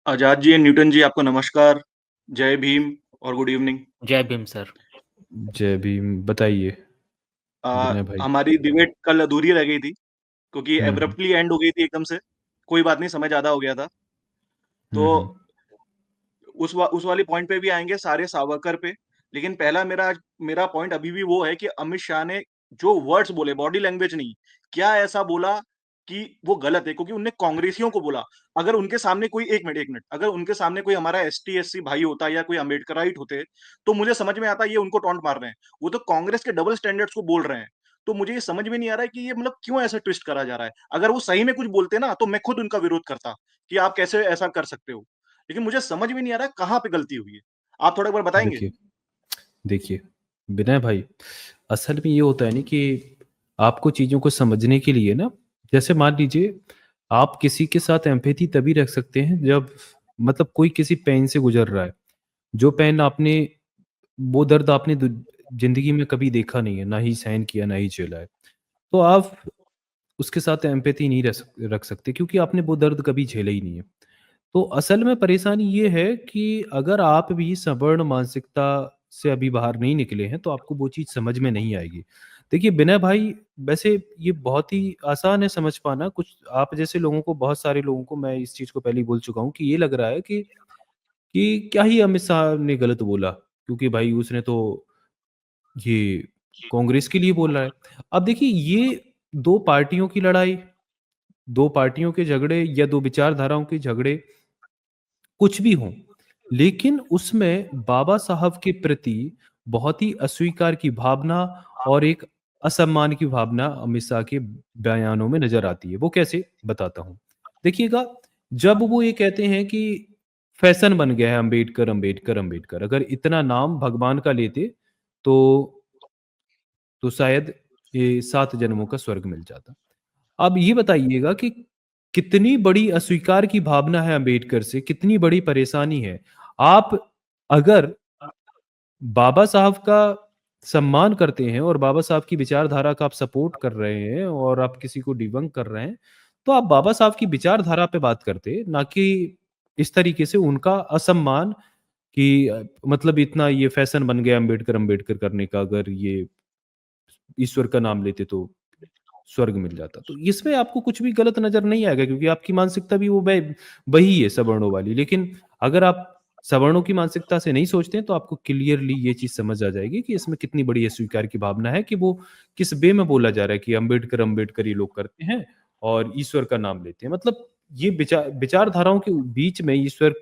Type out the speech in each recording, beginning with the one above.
Azad ji and Newton जी, आपको नमस्कार, जय भीम और गुड इवनिंग। जय भीम सर। जय भीम। बताइए विनय भाई। हमारी डिबेट कल अधूरी रह गई थी क्योंकि हम्म एब्रप्टली एंड हो गई थी एकदम से। कोई बात नहीं, समय ज़्यादा हो गया था। तो हम्म। उस वाली पॉइंट पे भी आएँगे, सारे सावरकर पे। लेकिन पहला मेरा पॉइंट अभी भी वो है कि अमित शाह ने जो वर्ड्स बोले, बॉडी लैंग्वेज नहीं, क्या ऐसा बोला कि वो गलत है? क्योंकि उन्होंने कांग्रेसियों को बोला। अगर उनके सामने कोई 1 मिनट, अगर उनके सामने कोई हमारा एसटी, एससी भाई होता या कोई अम्बेडकराइट होते, तो मुझे समझ में आता ये उनको टॉन्ट मार रहे हैं। वो तो कांग्रेस के डबल स्टैंडर्ड्स को बोल रहे हैं। तो मुझे ये समझ में नहीं आ रहा है कि ये मतलब क्यों ऐसा ट्विस्ट करा जा रहा है? अगर वो सही में कुछ बोलते ना, तो मैं खुद उनका विरोध करता कि आप कैसे ऐसा कर सकते हो? लेकिन मुझे समझ में नहीं आ रहा है कहाँ पे गलती हुई है। आप थोड़ा एक बार बताएँगे? देखिए देखिए विनय भाई, असल में ये होता है ना कि आपको चीज़ों को समझने के लिए ना, जैसे मान लीजिए आप किसी के साथ एम्पैथी तभी रख सकते हैं जब मतलब कोई किसी पेन से गुजर रहा है, जो पेन आपने वो दर्द आपने ज़िंदगी में कभी देखा नहीं है, ना ही सहन किया, ना ही झेला है। तो आप उसके साथ एम्पैथी नहीं रख सकते क्योंकि आपने वो दर्द कभी झेला ही नहीं है। तो असल में परेशानी ये है कि अगर आप भी सवर्ण मानसिकता से अभी बाहर नहीं निकले हैं, तो आपको वो चीज़ समझ में नहीं आएगी। देखिए विनय भाई, वैसे ये बहुत ही आसान है समझ पाना। कुछ आप जैसे लोगों को, बहुत सारे लोगों को मैं इस चीज़ को पहले ही बोल चुका हूँ कि ये लग रहा है कि क्या ही अमित शाह ने गलत बोला, क्योंकि भाई उसने तो ये कांग्रेस के लिए बोल रहा है। अब देखिए ये 2 पार्टियों की लड़ाई, 2 पार्टियों के झगड़े या 2 विचारधाराओं के झगड़े कुछ भी हों, लेकिन उसमें बाबा साहब के प्रति बहुत ही अस्वीकार की भावना और एक असम्मान की भावना अमित शाह के बयानों में नज़र आती है। वो कैसे? बताता हूँ। देखिएगा, जब वो ये कहते हैं कि फैशन बन गया है अम्बेडकर, अम्बेडकर, अम्बेडकर, अगर इतना नाम भगवान का लेते तो शायद ये 7 जन्मों का स्वर्ग मिल जाता। अब ये बताइएगा कि कितनी बड़ी अस्वीकार की भावना है अम्बेडकर से, कितनी बड़ी परेशानी है। आप अगर बाबा साहब का सम्मान करते हैं और बाबा साहब की विचारधारा का आप सपोर्ट कर रहे हैं और आप किसी को डिबंक कर रहे हैं, तो आप बाबा साहब की विचारधारा पे बात करते, ना कि इस तरीके से उनका असम्मान कि मतलब इतना ये फैशन बन गया अम्बेडकर, अम्बेडकर करने का, अगर ये ईश्वर का नाम लेते तो स्वर्ग मिल जाता। तो इसमें आपको कुछ भी गलत नज़र नहीं आएगा क्योंकि आपकी मानसिकता भी वो वही है सवर्णों वाली। लेकिन अगर आप सवर्णों की मानसिकता से नहीं सोचते हैं तो आपको क्लियरली ये चीज़ समझ आ जाएगी कि इसमें कितनी बड़ी अस्वीकार की भावना है कि वो किस वे में बोला जा रहा है कि अम्बेडकर, अम्बेडकर ये लोग करते हैं और ईश्वर का नाम लेते हैं। मतलब ये विचारधाराओं के बीच में, ईश्वर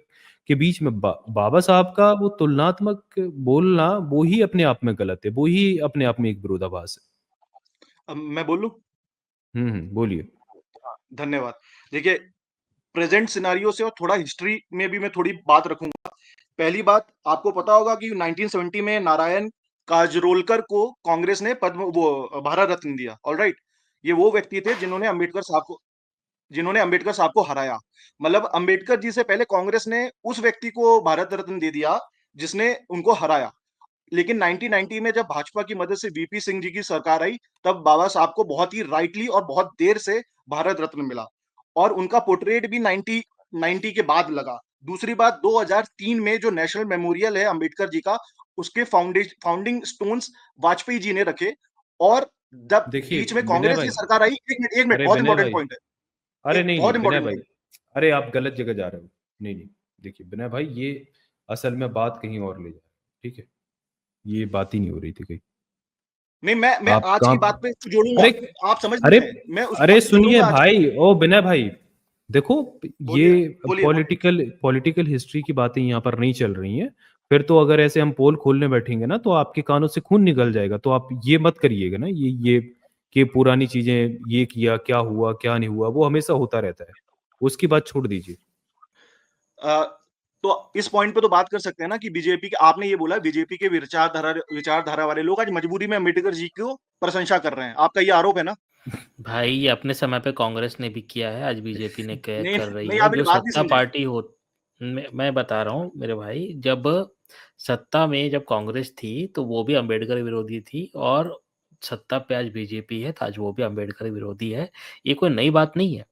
के बीच में बाबा साहब का वो तुलनात्मक बोलना, वो ही अपने आप में गलत है। वो ही अपने आप में एक विरोधाभास है। अब मैं बोलूँ? बोलिए। हाँ, धन्यवाद। देखिए, प्रेज़ेंट सिनेरियो से और थोड़ा हिस्ट्री में भी मैं थोड़ी बात रखूँगा। पहली बात, आपको पता होगा कि 1970 में नारायण काजरोलकर को कांग्रेस ने भारत रत्न दिया, ऑलराइट? ये वो व्यक्ति थे जिन्होंने अम्बेडकर साहब को हराया। मतलब अम्बेडकर जी से पहले कांग्रेस ने उस व्यक्ति को भारत रत्न दे दिया, जिसने उनको हराया। लेकिन 1990 में जब भाजपा की मदद से वीपी सिंह जी की सरकार आई, तब बाबा साहब को बहुत ही राइटली और बहुत देर से भारत रत्न मिला और उनका पोर्ट्रेट भी 90 के बाद लगा। दूसरी बात, 2003 में जो नेशनल मेमोरियल है अंबेडकर जी का, उसके फाउंडिंग स्टोन्स वाजपेयी जी ने रखे और जब देखिए बीच में विनय कांग्रेस की भाई, सरकार आई, 1 मिनट, अरे बहुत विनय इंपॉर्टेंट भाई, पॉइंट है। अरे एक नहीं बहुत नहीं विनय इंपॉर्टेंट भाई, पॉइंट। अरे आप गलत जगह जा रहे हो। नहीं नहीं, देखिए विनय भाई, ये असल में बात कहीं और ले जा रहा है, ठीक है? ये बात ही नहीं हो रही थी कहीं। नहीं, मैं आप आज कहाँ? की बात पे इसको जोड़ूंगा। अरे आप समझ नहीं अरे रहे, मैं उस अरे बात को सुनिए जोड़ूंगा आज की। भाई, ओ विनय भाई, देखो, ये बोलिए, बोलिए, बोलिए। पॉलिटिकल हिस्ट्री की बातें यहाँ पर नहीं चल रही हैं। फिर तो अगर ऐसे हम पोल खोलने बैठेंगे ना, तो आपके कानों से खून निकल जाएगा। तो आप ये मत करिएगा ना, ये कि पुरानी चीजें, ये किया, क्या हुआ, क्या नहीं हुआ, वो हमेशा होता रहता है। उसकी बात छोड़ दीजिए। अ, तो इस पॉइंट पे तो बात कर सकते हैं ना कि बीजेपी के, आपने ये बोला बीजेपी के विचारधारा वाले लोग आज मजबूरी में अम्बेडकर जी को प्रशंसा कर रहे हैं। आपका ये आरोप है ना? भाई ये अपने समय पे कांग्रेस ने भी किया है, आज बीजेपी ने नहीं, कर रही नहीं, है। आप मेरी जो बात नहीं सत्ता समझे। पार्टी हो, मैं बता रहा हूँ मेरे भाई, जब सत्ता में जब कांग्रेस थी तो वो भी अंबेडकर विरोधी थी, और सत्ता पे आज बीजेपी है तो आज वो भी अंबेडकर विरोधी है। ये कोई नई बात नहीं है।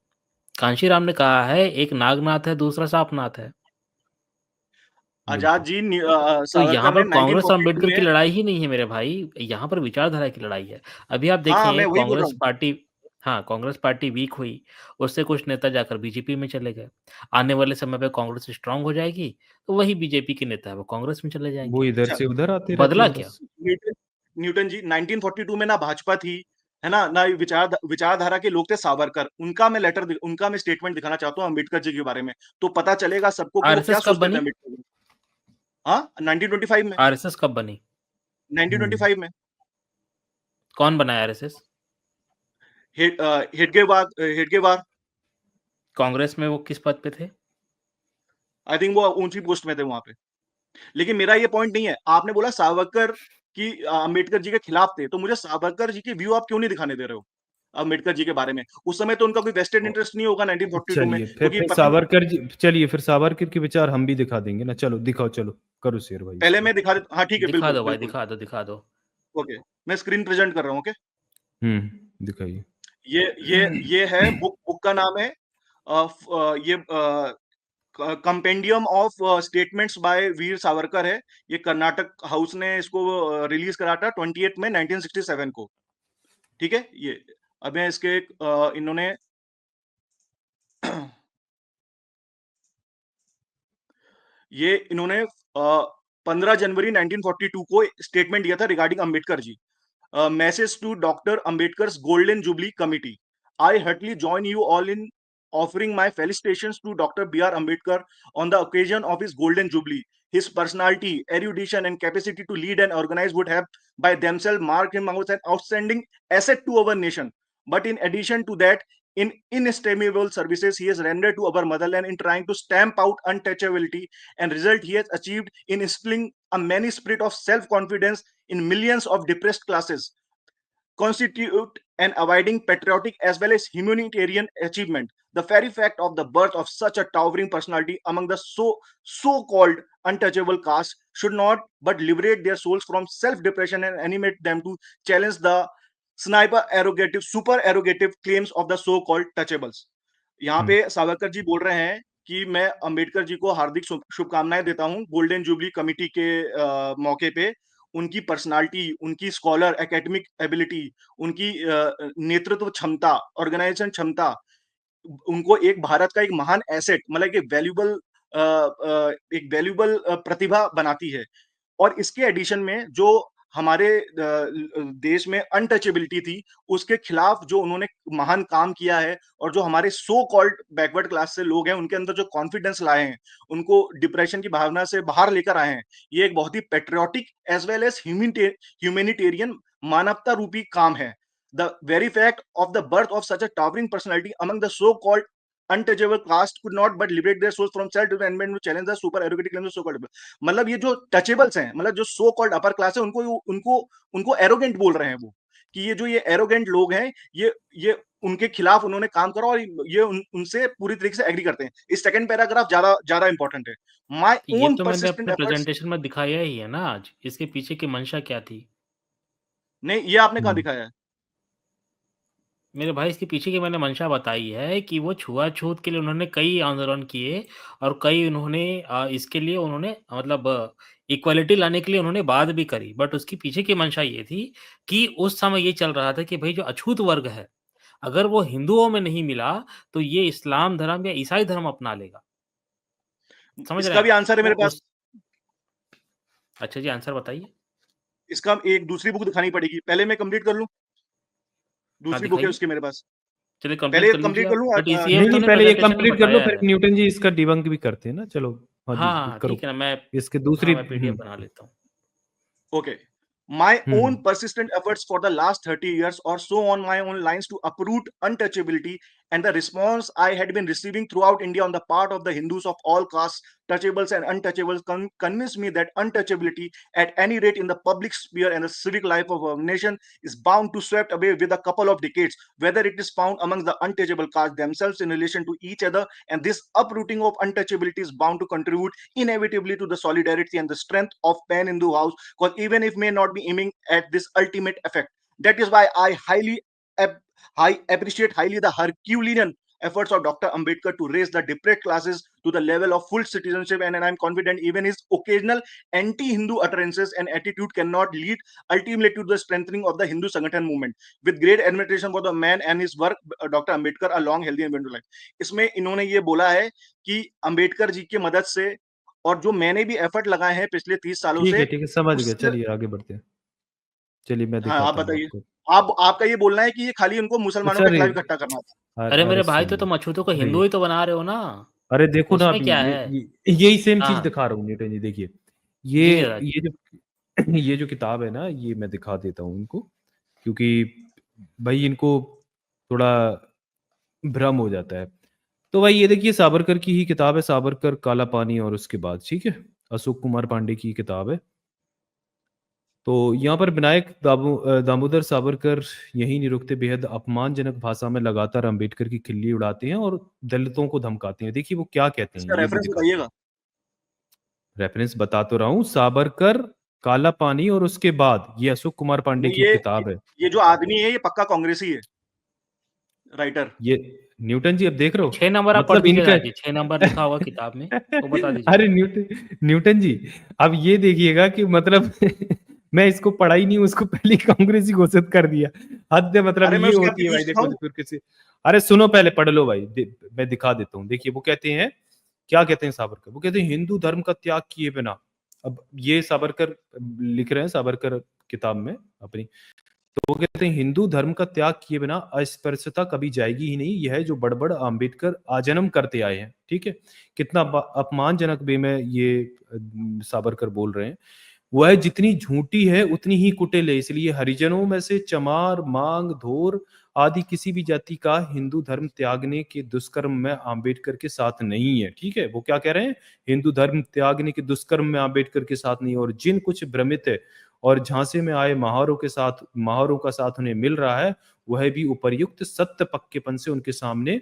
कांशीराम ने कहा है, एक नागनाथ है, दूसरा सांपनाथ है। आजाद बिल्कुल। जी तो यहाँ सावरकर ने पर कांग्रेस और 1942 अम्बेडकर की में, लड़ाई ही नहीं है मेरे भाई, यहाँ पर विचारधारा की लड़ाई है। अभी आप हाँ मैं देखें वही बोल रहा हूँ। कांग्रेस पार्टी वीक हुई, उससे कुछ नेता जाकर बीजेपी में चले गए। आने वाले समय पे कांग्रेस स्ट्रांग हो जाएगी, तो वही बीजेपी के नेता है वो कांग्रेस में चले वो जाएंगे। इधर अच्छा, से उधर आते रहते बदला हैं क्या? बस। न्यूटन न्यूटन जी 1942 में ना भाजपा थी, है ना विचारधारा के लोग थे सावरकर, उनका मैं स्टेटमेंट दिखाना चाहता हूँ अम्बेडकर जी के बारे में, तो पता चलेगा सबको कि वो क्या आरएसएस कब सोचते थे बनी? अम्बेडकर जी। हाँ 1925 में, आरएसएस कब बनी? 1925 में कौन बनाया आरएसएस? हेडगेवार, कांग्रेस में वो किस पद पे थे? आई थिंक वो ऊंची पोस्ट में थे वहां पे। लेकिन मेरा ये पॉइंट नहीं है, आपने बोला सावरकर की अम्बेडकर जी के खिलाफ थे, तो मुझे सावरकर जी के व्यू आप क्यों नहीं दिखाने दे रहे हो अम्बेडकर जी के बारे में? उस समय तो उनका कोई वेस्टेड ओ, इंटरेस्ट नहीं होगा 1942 में, चलिए क्योंकि फिर पता, सावरकर जी, चलिए फिर सावरकर के विचार हम भी दिखा देंगे ना। चलो दिखाओ, चलो करो शेयर भाई पहले इसको। मैं दिखा देता, हाँ ठीक है, दिखा बिल्कुल दो भाई, बिल्कुल। दिखा दो। ओके, मैं स्क्रीन प्रेजेंट कर रहा हूँ। ओके, दिखाइए। ये है बुक का नाम है ये compendium of statements bye Veer Savarkar है। ये कर्नाटक हाउस ने इसको रिलीज करा था 28 में 1967 को। ठीक है, ये अब मैं इसके इन्होंने ये इन्होंने 15 जनवरी 1942 को स्टेटमेंट दिया था regarding Ambedkar ji. Message to doctor Ambedkar's golden jubilee committee, I heartily join you all in offering my felicitations to Dr. B.R. Ambedkar on the occasion of his golden jubilee. His personality, erudition, and capacity to lead and organize would have by themselves marked him as an outstanding asset to our nation. But in addition to that, in inestimable services he has rendered to our motherland in trying to stamp out untouchability, and result he has achieved in instilling a many spirit of self-confidence in millions of depressed classes, constitute an abiding patriotic as well as humanitarian achievement. The very fact of the birth of such a towering personality among the so-called untouchable caste should not but liberate their souls from self-depression and animate them to challenge the super arrogative claims of the so-called touchables. यहाँ पे सावरकर जी बोल रहे हैं कि मैं अंबेडकर जी को हार्दिक शुभकामनाएं देता हूं गोल्डन जुबली कमिटी के मौके पे। उनकी पर्सनालिटी, उनकी स्कॉलर एकेडमिक एबिलिटी, उनकी नेतृत्व क्षमता, ऑर्गेनाइजेशन क्षमता, उनको एक भारत का एक महान एसेट, मतलब एक वैल्यूबल प्रतिभा बनाती है। और इसके एडिशन में जो हमारे देश में अनटचेबिलिटी थी, उसके खिलाफ जो उन्होंने महान काम किया है, और जो हमारे सो कॉल्ड बैकवर्ड क्लास से लोग हैं उनके अंदर जो कॉन्फिडेंस लाए हैं, उनको डिप्रेशन की भावना से बाहर लेकर आए हैं, ये एक बहुत ही patriotic as well as humanitarian मानवता रूपी काम है। The very fact of the birth of such a towering personality among the so called untouchable caste could not but liberate their souls from self-development to challenge the super arrogant claims of so-called, मतलब ये जो टचेबल्स हैं, मतलब जो so called upper class है, उनको उनको उनको एरोगेंट बोल रहे हैं वो, कि ये एरोगेंट लोग हैं, ये उनके खिलाफ उन्होंने काम करा, और ये उनसे पूरी तरीके से एग्री करते हैं। इस सेकंड पैराग्राफ ज्यादा ज्यादा इंपॉर्टेंट है। माय ये ओन तो मैंने परसिस्टेंट अपने एफर्ट्स, प्रेजेंटेशन में दिखाया ही है ना आज, इसके पीछे की मंशा क्या थी? नहीं ये आपने कहा दिखाया है? मेरे भाई इसके पीछे की मैंने मंशा बताई है कि वो छुआछूत के लिए उन्होंने कई आंदोलन किए, और कई उन्होंने इसके लिए उन्होंने मतलब इक्वालिटी लाने के लिए उन्होंने बात भी करी, बट उसकी पीछे की मंशा ये थी कि उस समय ये चल रहा था कि भाई जो अछूत वर्ग है, अगर वो हिंदुओं में नहीं मिला तो ये इस्लाम धर्म या ईसाई धर्म अपना लेगा। समझ रहे इसका हैं भी आप? आंसर है तो मेरे पास। उस अच्छा जी, आंसर बताइए। इसका एक दूसरी बुक दिखानी पड़ेगी, पहले मैं कंप्लीट कर लूं, हाँ, दूसरी बुक है दिखाइए। उसकी मेरे पास, चलिए कंप्लीट पहले कर लीजिए कंप्लीट कर आप। लूं। बट इसी नहीं में तो नहीं, हमने पहले ये प्रेजेंटेशन में कंप्लीट कर लो, बताया फिर है। न्यूटन जी इसका डिबंक भी करते हैं ना। चलो हाँ जी, हाँ, करो ठीक है ना, मैं इसके हाँ, दूसरी। मैं पीडीएफ बना लेता हूँ। Okay. My own hmm persistent efforts for the last 30 years or so on my own lines to uproot untouchability, and the response I had been receiving throughout India on the part of the Hindus of all castes, touchables and untouchables, convinced me that untouchability, at any rate in the public sphere and the civic life of our nation, is bound to swept away with a couple of decades, whether it is found amongst the untouchable castes themselves in relation to each other, and this uprooting of untouchability is bound to contribute inevitably to the solidarity and the strength of Pan Hindu house, because even if may not be aiming at this ultimate effect. That is why I appreciate highly the Herculean efforts of Dr. Ambedkar to raise the deprived classes to the level of full citizenship, and I'm confident even his occasional anti-Hindu utterances and attitude cannot lead ultimately to the strengthening of the Hindu Sangathan movement. With great admiration for the man and his work, Dr. Ambedkar, a long, healthy and wonderful life. इसमें इन्होंने ये बोला है कि अंबेडकर जी की मदद से और जो मैंने भी एफर्ट लगाए हैं पिछले 30 सालों ठीक से, है, ठीक है, समझ गया। उससे चलिए आगे बढ़ते हैं। चलिए मैं हाँ, आप दिखाता हूँ बताइए। आपको। आपका ये बोलना है कि ये खाली उनको मुसलमानों के सर खिलाफ इकट्ठा करना था। अरे मेरे भाई, तो सुनिए। अछूतों को अरे हिंदू ही तो बना रहे हो ना, अरे देखो ना, उसमें अभी क्या है? यही सेम चीज हाँ, दिखा रहा हूँ न्यूटन जी। देखिए जी जरा। ये जो ये जो किताब है ना, ये मैं दिखा देता हूँ इनको, क्योंकि भाई इनको थोड़ा भ्रम हो जाता है। तो भाई ये देखिए, सावरकर की ही किताब है, सावरकर, काला पानी और उसके बाद, ठीक है, अशोक कुमार पांडे की किताब है। तो यहाँ पर विनायक दामोदर सावरकर यही नहीं रुकते, बेहद अपमानजनक भाषा में लगातार अंबेडकर की खिल्ली उड़ाते हैं और दलितों को धमकाते हैं। देखिए वो क्या कहते हैं, इसका ये भी रेफरेंस दिखाता हूँ। बताइएगा। रेफरेंस बता तो रहा हूँ, सावरकर, काला पानी और उसके बाद, ये अशोक कुमार पांडे नहीं, की किताब है। ये जो आदमी है ये पक्का कांग्रेसी है, राइटर। ये न्यूटन जी अब देख रहे हो, 6 नंबर आप पढ़ मतलब दीजिए इनका जरा जी, 6 नंबर लिखा होगा किताब में, तो बता दीजिए। अरे न्यूटन न्यूटन जी, अब ये देखिएगा कि मतलब मैं इसको पढ़ा ही नहीं, उसको पहले कांग्रेसी घोषित कर दिया। हद है, मतलब अरे मैं ये उसके होती आपकी है भाई। वीडियोस देखो दिखाऊं? फिर किसी, अरे सुनो पहले, पढ़ लो भाई, मैं दिखा देता हूँ। देखिए वो कहते हैं, क्या कहते हैं सावरकर, वो कहते हैं हिंदू धर्म का त्याग किए बिना, अब ये सावरकर लिख रहे हैं, सावरकर किताब में अपनी, तो वो कहते हैं हिंदू धर्म का त्याग किए बिना अस्पृश्यता कभी जाएगी ही नहीं। यह है जो बड़बड़ अंबेडकर आजन्म करते आए हैं। ठीक है, कितना अपमानजनक वे में ये सावरकर बोल रहे हैं। वह जितनी झूठी है उतनी ही कुटिल है, इसलिए हरिजनों में से चमार, मांग, धोर आदि किसी भी जाति का हिंदू धर्म त्यागने के दुष्कर्म में अंबेडकर के साथ नहीं है। ठीक है, वो क्या कह रहे हैं, हिंदू धर्म त्यागने के दुष्कर्म में अंबेडकर के साथ नहीं है। और जिन कुछ भ्रमित है और झांसे में आए महारों का साथ उन्हें मिल रहा है, वह भी उपर्युक्त सत्य पक्केपन से उनके सामने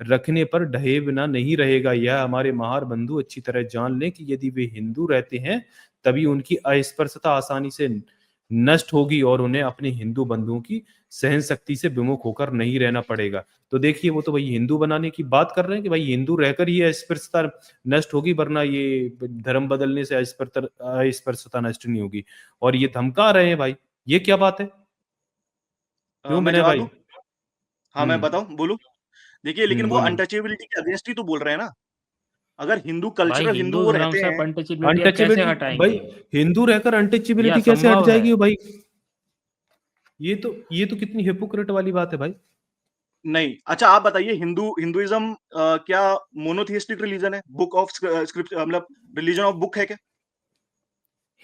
रखने पर ढहे बिना नहीं रहेगा। यह हमारे महार बंधु अच्छी तरह जान लें कि यदि वे हिंदू रहते हैं तभी उनकी अस्पृश्यता आसानी से नष्ट होगी और उन्हें अपने हिंदू बंधुओं की सहन शक्ति से विमुख होकर नहीं रहना पड़ेगा। तो देखिए वो तो भाई हिंदू बनाने की बात कर रहे हैं कि भाई हिंदू रहकर ही अस्पृश्यता नष्ट होगी, वरना ये धर्म बदलने से अस्पृश्यता नष्ट नहीं होगी। और ये धमका रहे हैं भाई, ये क्या बात है? क्यों मैं विनय जवाब भाई? दूं? हाँ, मैं बताऊं, बोलूं? देखिए, लेकिन वो बोलो। अनटचेबिलिटी के अगेंस्ट ही तो बोल रहे हैं ना। अगर हिंदू भाई कल्चरल हिंदू हिंदू वो धर्म रहते से हैं। आप अनटचेबिलिटी आप कैसे अनटचेबिलिटी भाई, हटाएंगे? हिंदू रहकर ये अनटचेबिलिटी कैसे हट असंभव जाएगी है। भाई? ये तो कितनी हिपोक्रेट वाली बात है भाई। नहीं, अच्छा आप बताइए, हिंदुइज्म क्या मोनोथियस्टिक रिलीजन है? बुक ऑफ स्क्रिप्ट मतलब रिलीजन ऑफ बुक है क्या?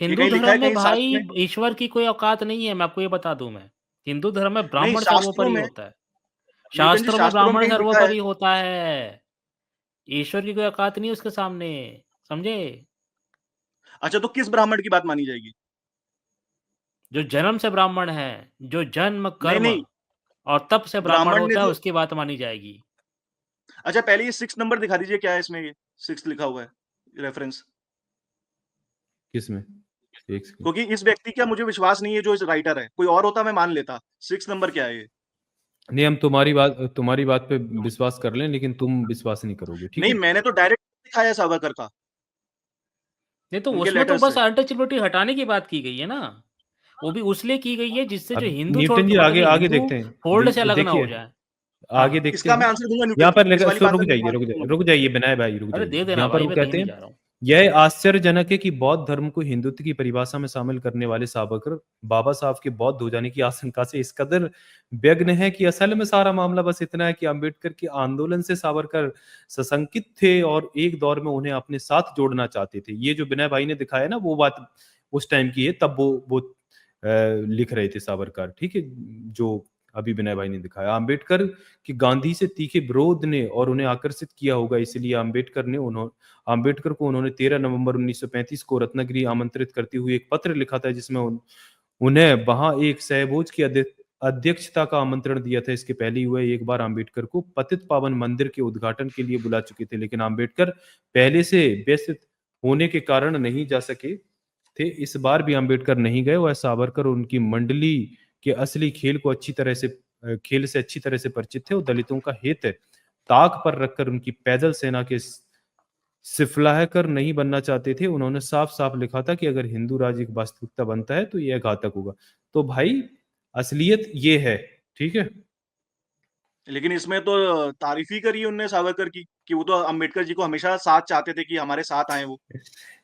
ये हिंदू कहीं लिखा है धर्म में कहीं भाई शास्त्र में? ईश्वर की कोई औकात नहीं है, मैं आपको ये बता दूं। मैं हिंदू धर्म में नहीं, ब्राह्मण शास्त्रों सर्वोपरि में। होता है। न्यूटन जी, शास्त्रों में शास्त्रों में ब्राह्मण कहीं लिखा है? सर्वोपरि होता है। ईश्वर की कोई औकात नहीं है उसके सामने, समझे? अच्छा, तो किस ब्राह्मण की बात मानी जाएगी? जो जन्म से ब्राह्मण है, जो जन्म, नहीं, कर्म नहीं, और तप से ब्राह्मण ब्राह्मण ने होता है, जो उसकी बात मानी जाएगी। अच्छा, पहले ये 6 नंबर दिखा दीजिए, क्या है इसमें ये 6 लिखा हुआ है रेफरेंस? किसमें? एक सेकंड। क्योंकि इस व्यक्ति का मुझे विश्वास नहीं है जो इस राइटर है। कोई और होता मैं मान लेता। 6 नंबर क्या है ये? नहीं, हम तुम्हारी बात पे विश्वास कर लें, लेकिन तुम विश्वास नहीं करोगे, ठीक नहीं, है? मैंने तो डायरेक्ट दिखाया है सावरकर का, नहीं तो उनके उसमें तो लेटर बस से। अनटचेबिलिटी हटाने की बात की गई है ना। वो भी उसलिए की गई है जिससे जो अब हिंदू छोड़ न्यूटन के जी मतलब आगे कि आगे हिंदू देखते हैं। फोल्ड से अलग ना हो देखिए जाए। आगे हाँ, देखते इसका मैं हैं। आंसर दूंगा न्यूटन यहाँ जी, पर इस वाली बात का जवाब रुक जाइए विनय भाई, रुक अरे जाइए। दे देना यहाँ पर भाई, वो मैं कहीं कहते नहीं हैं, जा रहा हूँ। यह आश्चर्यजनक है कि बौद्ध धर्म को हिंदुत्व की परिभाषा में शामिल करने वाले सावरकर बाबा साहब के बौद्ध हो जाने की आशंका से इस कदर व्यग्र है कि असल में सारा मामला बस इतना है कि अंबेडकर के आंदोलन से सावरकर सशंकित थे और एक दौर में उन्हें अपने साथ जोड़ना चाहते थे। ये जो विनय भाई ने दिखाया ना, वो बात उस टाइम की है, तब वो लिख रहे थे सावरकर, ठीक है, जो अभी विनय भाई ने दिखाया। अंबेडकर कि गांधी से तीखे विरोध ने और उन्हें आकर्षित किया होगा, इसलिए अंबेडकर को उन्होंने 13 नवंबर 1935 को रत्नागिरी आमंत्रित करते हुए एक पत्र लिखा था, जिसमें उन्हें वहां एक सहभोज की अध्यक्षता का आमंत्रण दिया था। इसके पहले ही वह एक बार अंबेडकर को पतित पावन मंदिर के उद्घाटन के लिए बुला चुके थे, लेकिन अंबेडकर पहले से व्यस्त होने के कारण नहीं जा सके थे। इस बार भी अंबेडकर नहीं गए। वह सावरकर और उनकी मंडली के असली खेल से अच्छी तरह से परिचित थे और दलितों का हित ताक पर रखकर उनकी पैदल सेना के सिफलाहकर नहीं बनना चाहते थे। उन्होंने साफ साफ लिखा था कि अगर हिंदू राज्य एक वास्तविकता बनता है तो यह घातक होगा। तो भाई असलियत ये है, ठीक है। लेकिन इसमें तो तारीफ ही करी उनने सावरकर की कि वो तो अंबेडकर जी को हमेशा साथ चाहते थे कि हमारे साथ आए वो।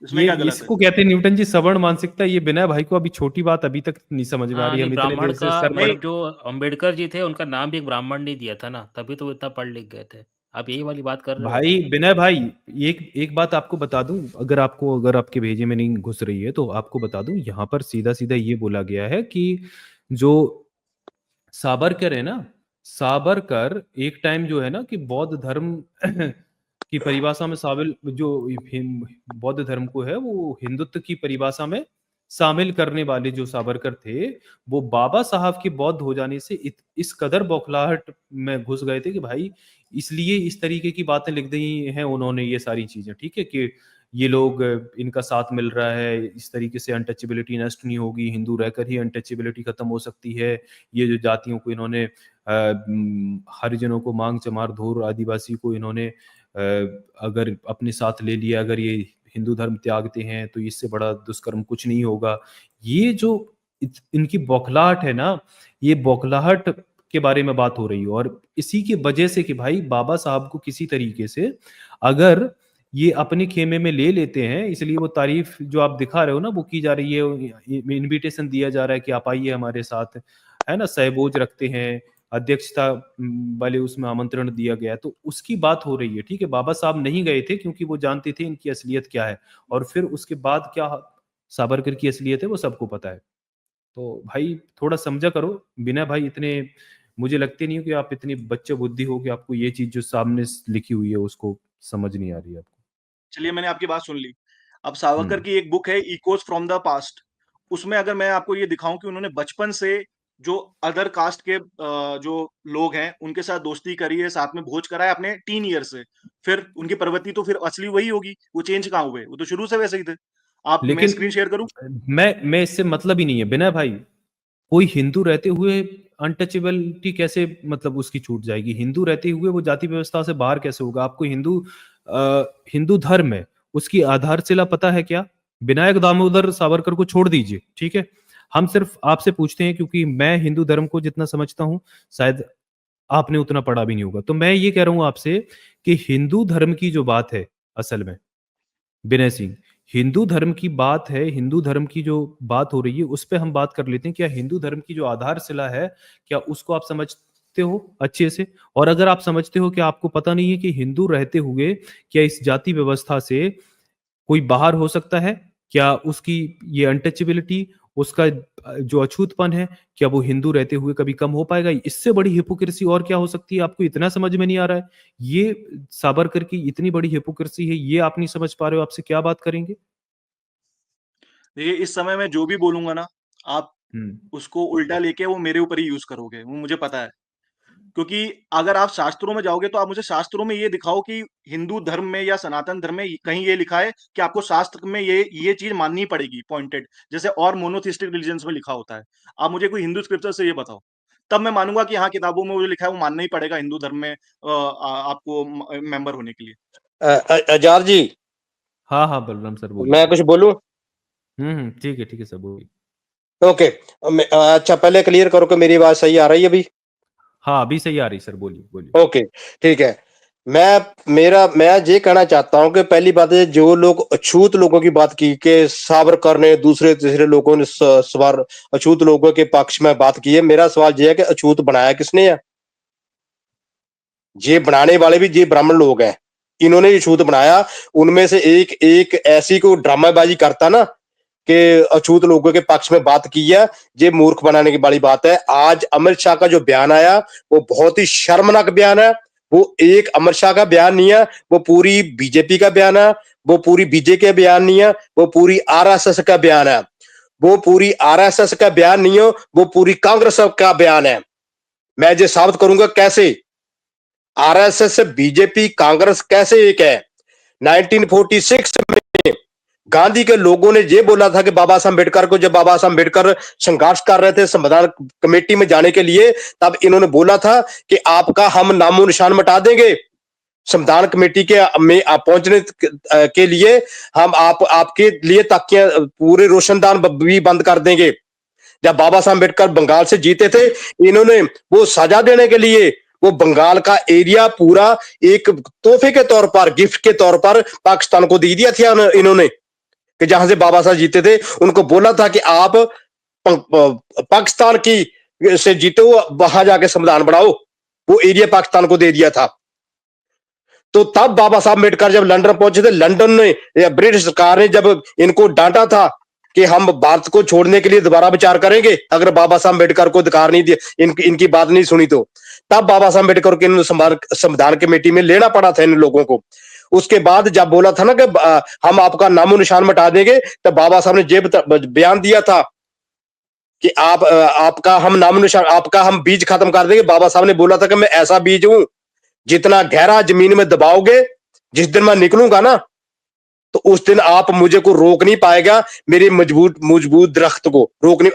इसमें ये क्या गलत है? इसको कहते हैं न्यूटन जी सवर्ण मानसिकता। ये विनय भाई को अभी छोटी बात अभी तक नहीं समझ में आ हाँ रही है। नहीं, हम इतने ब्राह्मण देर से का सर नहीं, मतलब जो अंबेडकर जी थे उनका नाम भी एक ब्राह्मण ने दिया था ना, तभी तो वो इतना पढ़ लिख गए थे। आप यही वाली बात कर रहे हो? भाई विनय भाई, एक बात आपको बता दूं, अगर आपके भेजे में नहीं घुस रही है तो आपको बता दूं, यहाँ पर सीधा सीधा ये बोला गया है कि जो साबरकर है ना, साबरकर एक टाइम जो है ना कि बौद्ध धर्म की परिभाषा में शामिल, जो बौद्ध धर्म को है वो हिंदुत्व की परिभाषा में शामिल करने वाले जो साबरकर थे, वो बाबा साहब के बौद्ध हो जाने से इस कदर बौखलाहट में घुस गए थे कि भाई इसलिए इस तरीके की बातें लिख दी हैं उन्होंने, ये सारी चीजें, ठीक है, कि ये लोग, इनका साथ मिल रहा है, इस तरीके से अनटचेबिलिटी नष्ट नहीं होगी, हिंदू रहकर ही अनटचेबिलिटी खत्म हो सकती है, ये जो जातियों को इन्होंने हरिजनों को, मांग चमार धोर आदिवासी को इन्होंने अगर अपने साथ ले लिया, अगर ये हिंदू धर्म त्यागते हैं तो इससे बड़ा दुष्कर्म कुछ नहीं होगा। ये जो इनकी बौखलाहट है ना, ये बौखलाहट के बारे में बात हो रही है। और इसी की वजह से कि भाई बाबा साहब को किसी तरीके से अगर ये अपने खेमे में ले लेते हैं, इसलिए वो तारीफ जो आप दिखा रहे हो ना वो की जा रही है, इनविटेशन दिया जा रहा है कि आप आइए हमारे साथ, है ना, सहबोज रखते हैं, अध्यक्षता वाले उसमें आमंत्रण दिया गया, तो उसकी बात हो रही है, ठीक है। बाबा साहब नहीं गए थे क्योंकि वो जानते थे इनकी असलियत क्या है, और फिर उसके बाद क्या साबरकर की असलियत है वो सबको पता है। तो भाई थोड़ा समझा करो बिना भाई, इतने मुझे लगते नहीं हो कि आप इतनी बच्चे बुद्धि हो कि आपको ये चीज जो सामने लिखी हुई है उसको समझ नहीं आ रही है आपको। चलिए मैंने आपकी बात सुन ली। अब सावरकर की एक बुक है इकोज फ्रॉम द पास्ट, उसमें अगर मैं आपको ये दिखाऊं कि उन्होंने बचपन से जो अदर कास्ट के जो लोग हैं उनके साथ दोस्ती करी है, साथ में भोज करा है अपने टीन ईयर से, फिर उनकी प्रवृत्ति तो फिर असली वही होगी, वो चेंज कहाँ हुए, वो तो शुरू से वैसे ही थे। आप, मैं लेकिन स्क्रीन शेयर करूं? मैं इससे मतलब ही नहीं है बिना भाई, कोई हिंदू रहते हुए अनटचेबिलिटी कैसे मतलब उसकी छूट जाएगी? हिंदू रहते हुए वो जाति व्यवस्था से बाहर कैसे होगा? आपको हिंदू धर्म है उसकी आधारशिला पता है क्या? विनायक दामोदर सावरकर को छोड़ दीजिए, ठीक है, हम सिर्फ आपसे पूछते हैं क्योंकि मैं हिंदू धर्म को जितना समझता हूं शायद आपने उतना पढ़ा भी नहीं होगा, तो मैं ये कह रहा हूं आपसे कि हिंदू धर्म की जो बात है असल में विनय सिंह, हिंदू धर्म की बात है, हिंदू धर्म की जो बात हो रही है उस पे हम बात कर लेते हैं। क्या हिंदू धर्म की जो आधारशिला है क्या उसको आप समझते हो अच्छे से? और अगर आप समझते हो कि आपको पता नहीं है कि हिंदू रहते हुए क्या इस जाति व्यवस्था से कोई बाहर हो सकता है? क्या उसकी ये अनटचेबिलिटी, उसका जो अछूतपन है, क्या वो हिंदू रहते हुए कभी कम हो पाएगा? इससे बड़ी हिपोक्रेसी और क्या हो सकती है? आपको इतना समझ में नहीं आ रहा है? ये साबरकर की इतनी बड़ी हिपोक्रेसी है, ये आप नहीं समझ पा रहे हो, आपसे क्या बात करेंगे? देखिए इस समय मैं जो भी बोलूंगा ना, आप उसको उल्टा लेके वो मेरे ऊपर ही यूज करोगे, वो मुझे पता है। क्योंकि अगर आप शास्त्रों में जाओगे तो आप मुझे शास्त्रों में ये दिखाओ कि हिंदू धर्म में या सनातन धर्म में कहीं ये लिखा है कि आपको शास्त्र में ये चीज माननी पड़ेगी पॉइंटेड, जैसे और मोनोथिस्टिक रिलीजन्स में लिखा होता है। आप मुझे कोई हिंदू स्क्रिप्चर से ये बताओ, तब मैं मानूंगा कि हाँ किताबों में वो जो लिखा है वो मानना ही पड़ेगा हिंदू धर्म में आपको मेंबर होने के लिए। अजार जी, हाँ हाँ बलराम सर बोलिए। मैं कुछ बोलूं? ठीक है सर बोलिए। ओके, अच्छा पहले क्लियर करो कि मेरी आवाज सही आ रही है अभी? हाँ अभी सही आ रही सर, बोलिए बोलिए। ओके ठीक है। मैं ये कहना चाहता हूं कि पहली बात है, जो लोग अछूत लोगों की बात की कि सावरकर ने, दूसरे तीसरे लोगों ने सवार अछूत लोगों के पक्ष में बात की है, मेरा सवाल यह है कि अछूत बनाया किसने है? ये बनाने वाले भी ये ब्राह्मण लोग हैं, इन्होंने ये छूत बनाया। उनमें से एक एक ऐसी को ड्रामाबाजी करता ना कि अछूत लोगों के पक्ष में बात की है, ये मूर्ख बनाने की बड़ी बात है। आज अमित शाह का जो बयान आया वो बहुत ही शर्मनाक बयान है। वो एक अमित शाह का बयान नहीं है, वो पूरी बीजेपी का बयान है, वो पूरी बीजेपी का बयान नहीं है, वो पूरी आरएसएस का बयान है। वो पूरी आरएसएस का बयान नहीं है, वो पूरी कांग्रेस का बयान है। मैं ये साबित करूंगा कैसे आरएसएस से बीजेपी कांग्रेस कैसे एक है। 1946 में गांधी के लोगों ने यह बोला था कि बाबा साहब अम्बेडकर को, जब बाबा साहब अम्बेडकर संघर्ष कर रहे थे संविधान कमेटी में जाने के लिए, तब इन्होंने बोला था कि आपका हम नामो निशान मिटा देंगे, संविधान कमेटी के में पहुंचने के लिए हम आपके लिए ताकियां पूरे रोशनदान भी बंद कर देंगे। जब बाबा साहब अम्बेडकर बंगाल से जीते थे, इन्होंने वो सजा देने के लिए वो बंगाल का एरिया पूरा एक तोहफे के तौर पर, गिफ्ट के तौर पर पाकिस्तान को दे दिया था इन्होंने, कि जहां से बाबा साहब जीते थे उनको बोला था कि आप पाकिस्तान की से जीते हो, वहां जाके संविधान बनाओ। वो एरिया पाकिस्तान को दे दिया था। तो तब बाबा साहब अम्बेडकर जब लंदन पहुंचे थे, लंदन ने या ब्रिटिश सरकार ने जब इनको डांटा था कि हम भारत को छोड़ने के लिए दोबारा विचार करेंगे अगर बाबा साहब अम्बेडकर को अधिकार नहीं दिया, इनकी बात नहीं सुनी, तो तब बाबा साहब अम्बेडकर के संविधान कमेटी में लेना पड़ा था इन लोगों को। उसके बाद जब बोला था ना कि हम आपका नामो निशान मिटा देंगे, तब बाबा साहब ने जे बयान दिया था कि आपका हम नामो निशान, आपका हम बीज खत्म कर देंगे। बाबा साहब ने बोला था कि मैं ऐसा बीज हूं, जितना गहरा जमीन में दबाओगे, जिस दिन मैं निकलूंगा ना, तो उस दिन आप मुझे को रोक नहीं पाएगा, मेरे मजबूत दरख्त को रोक नहीं।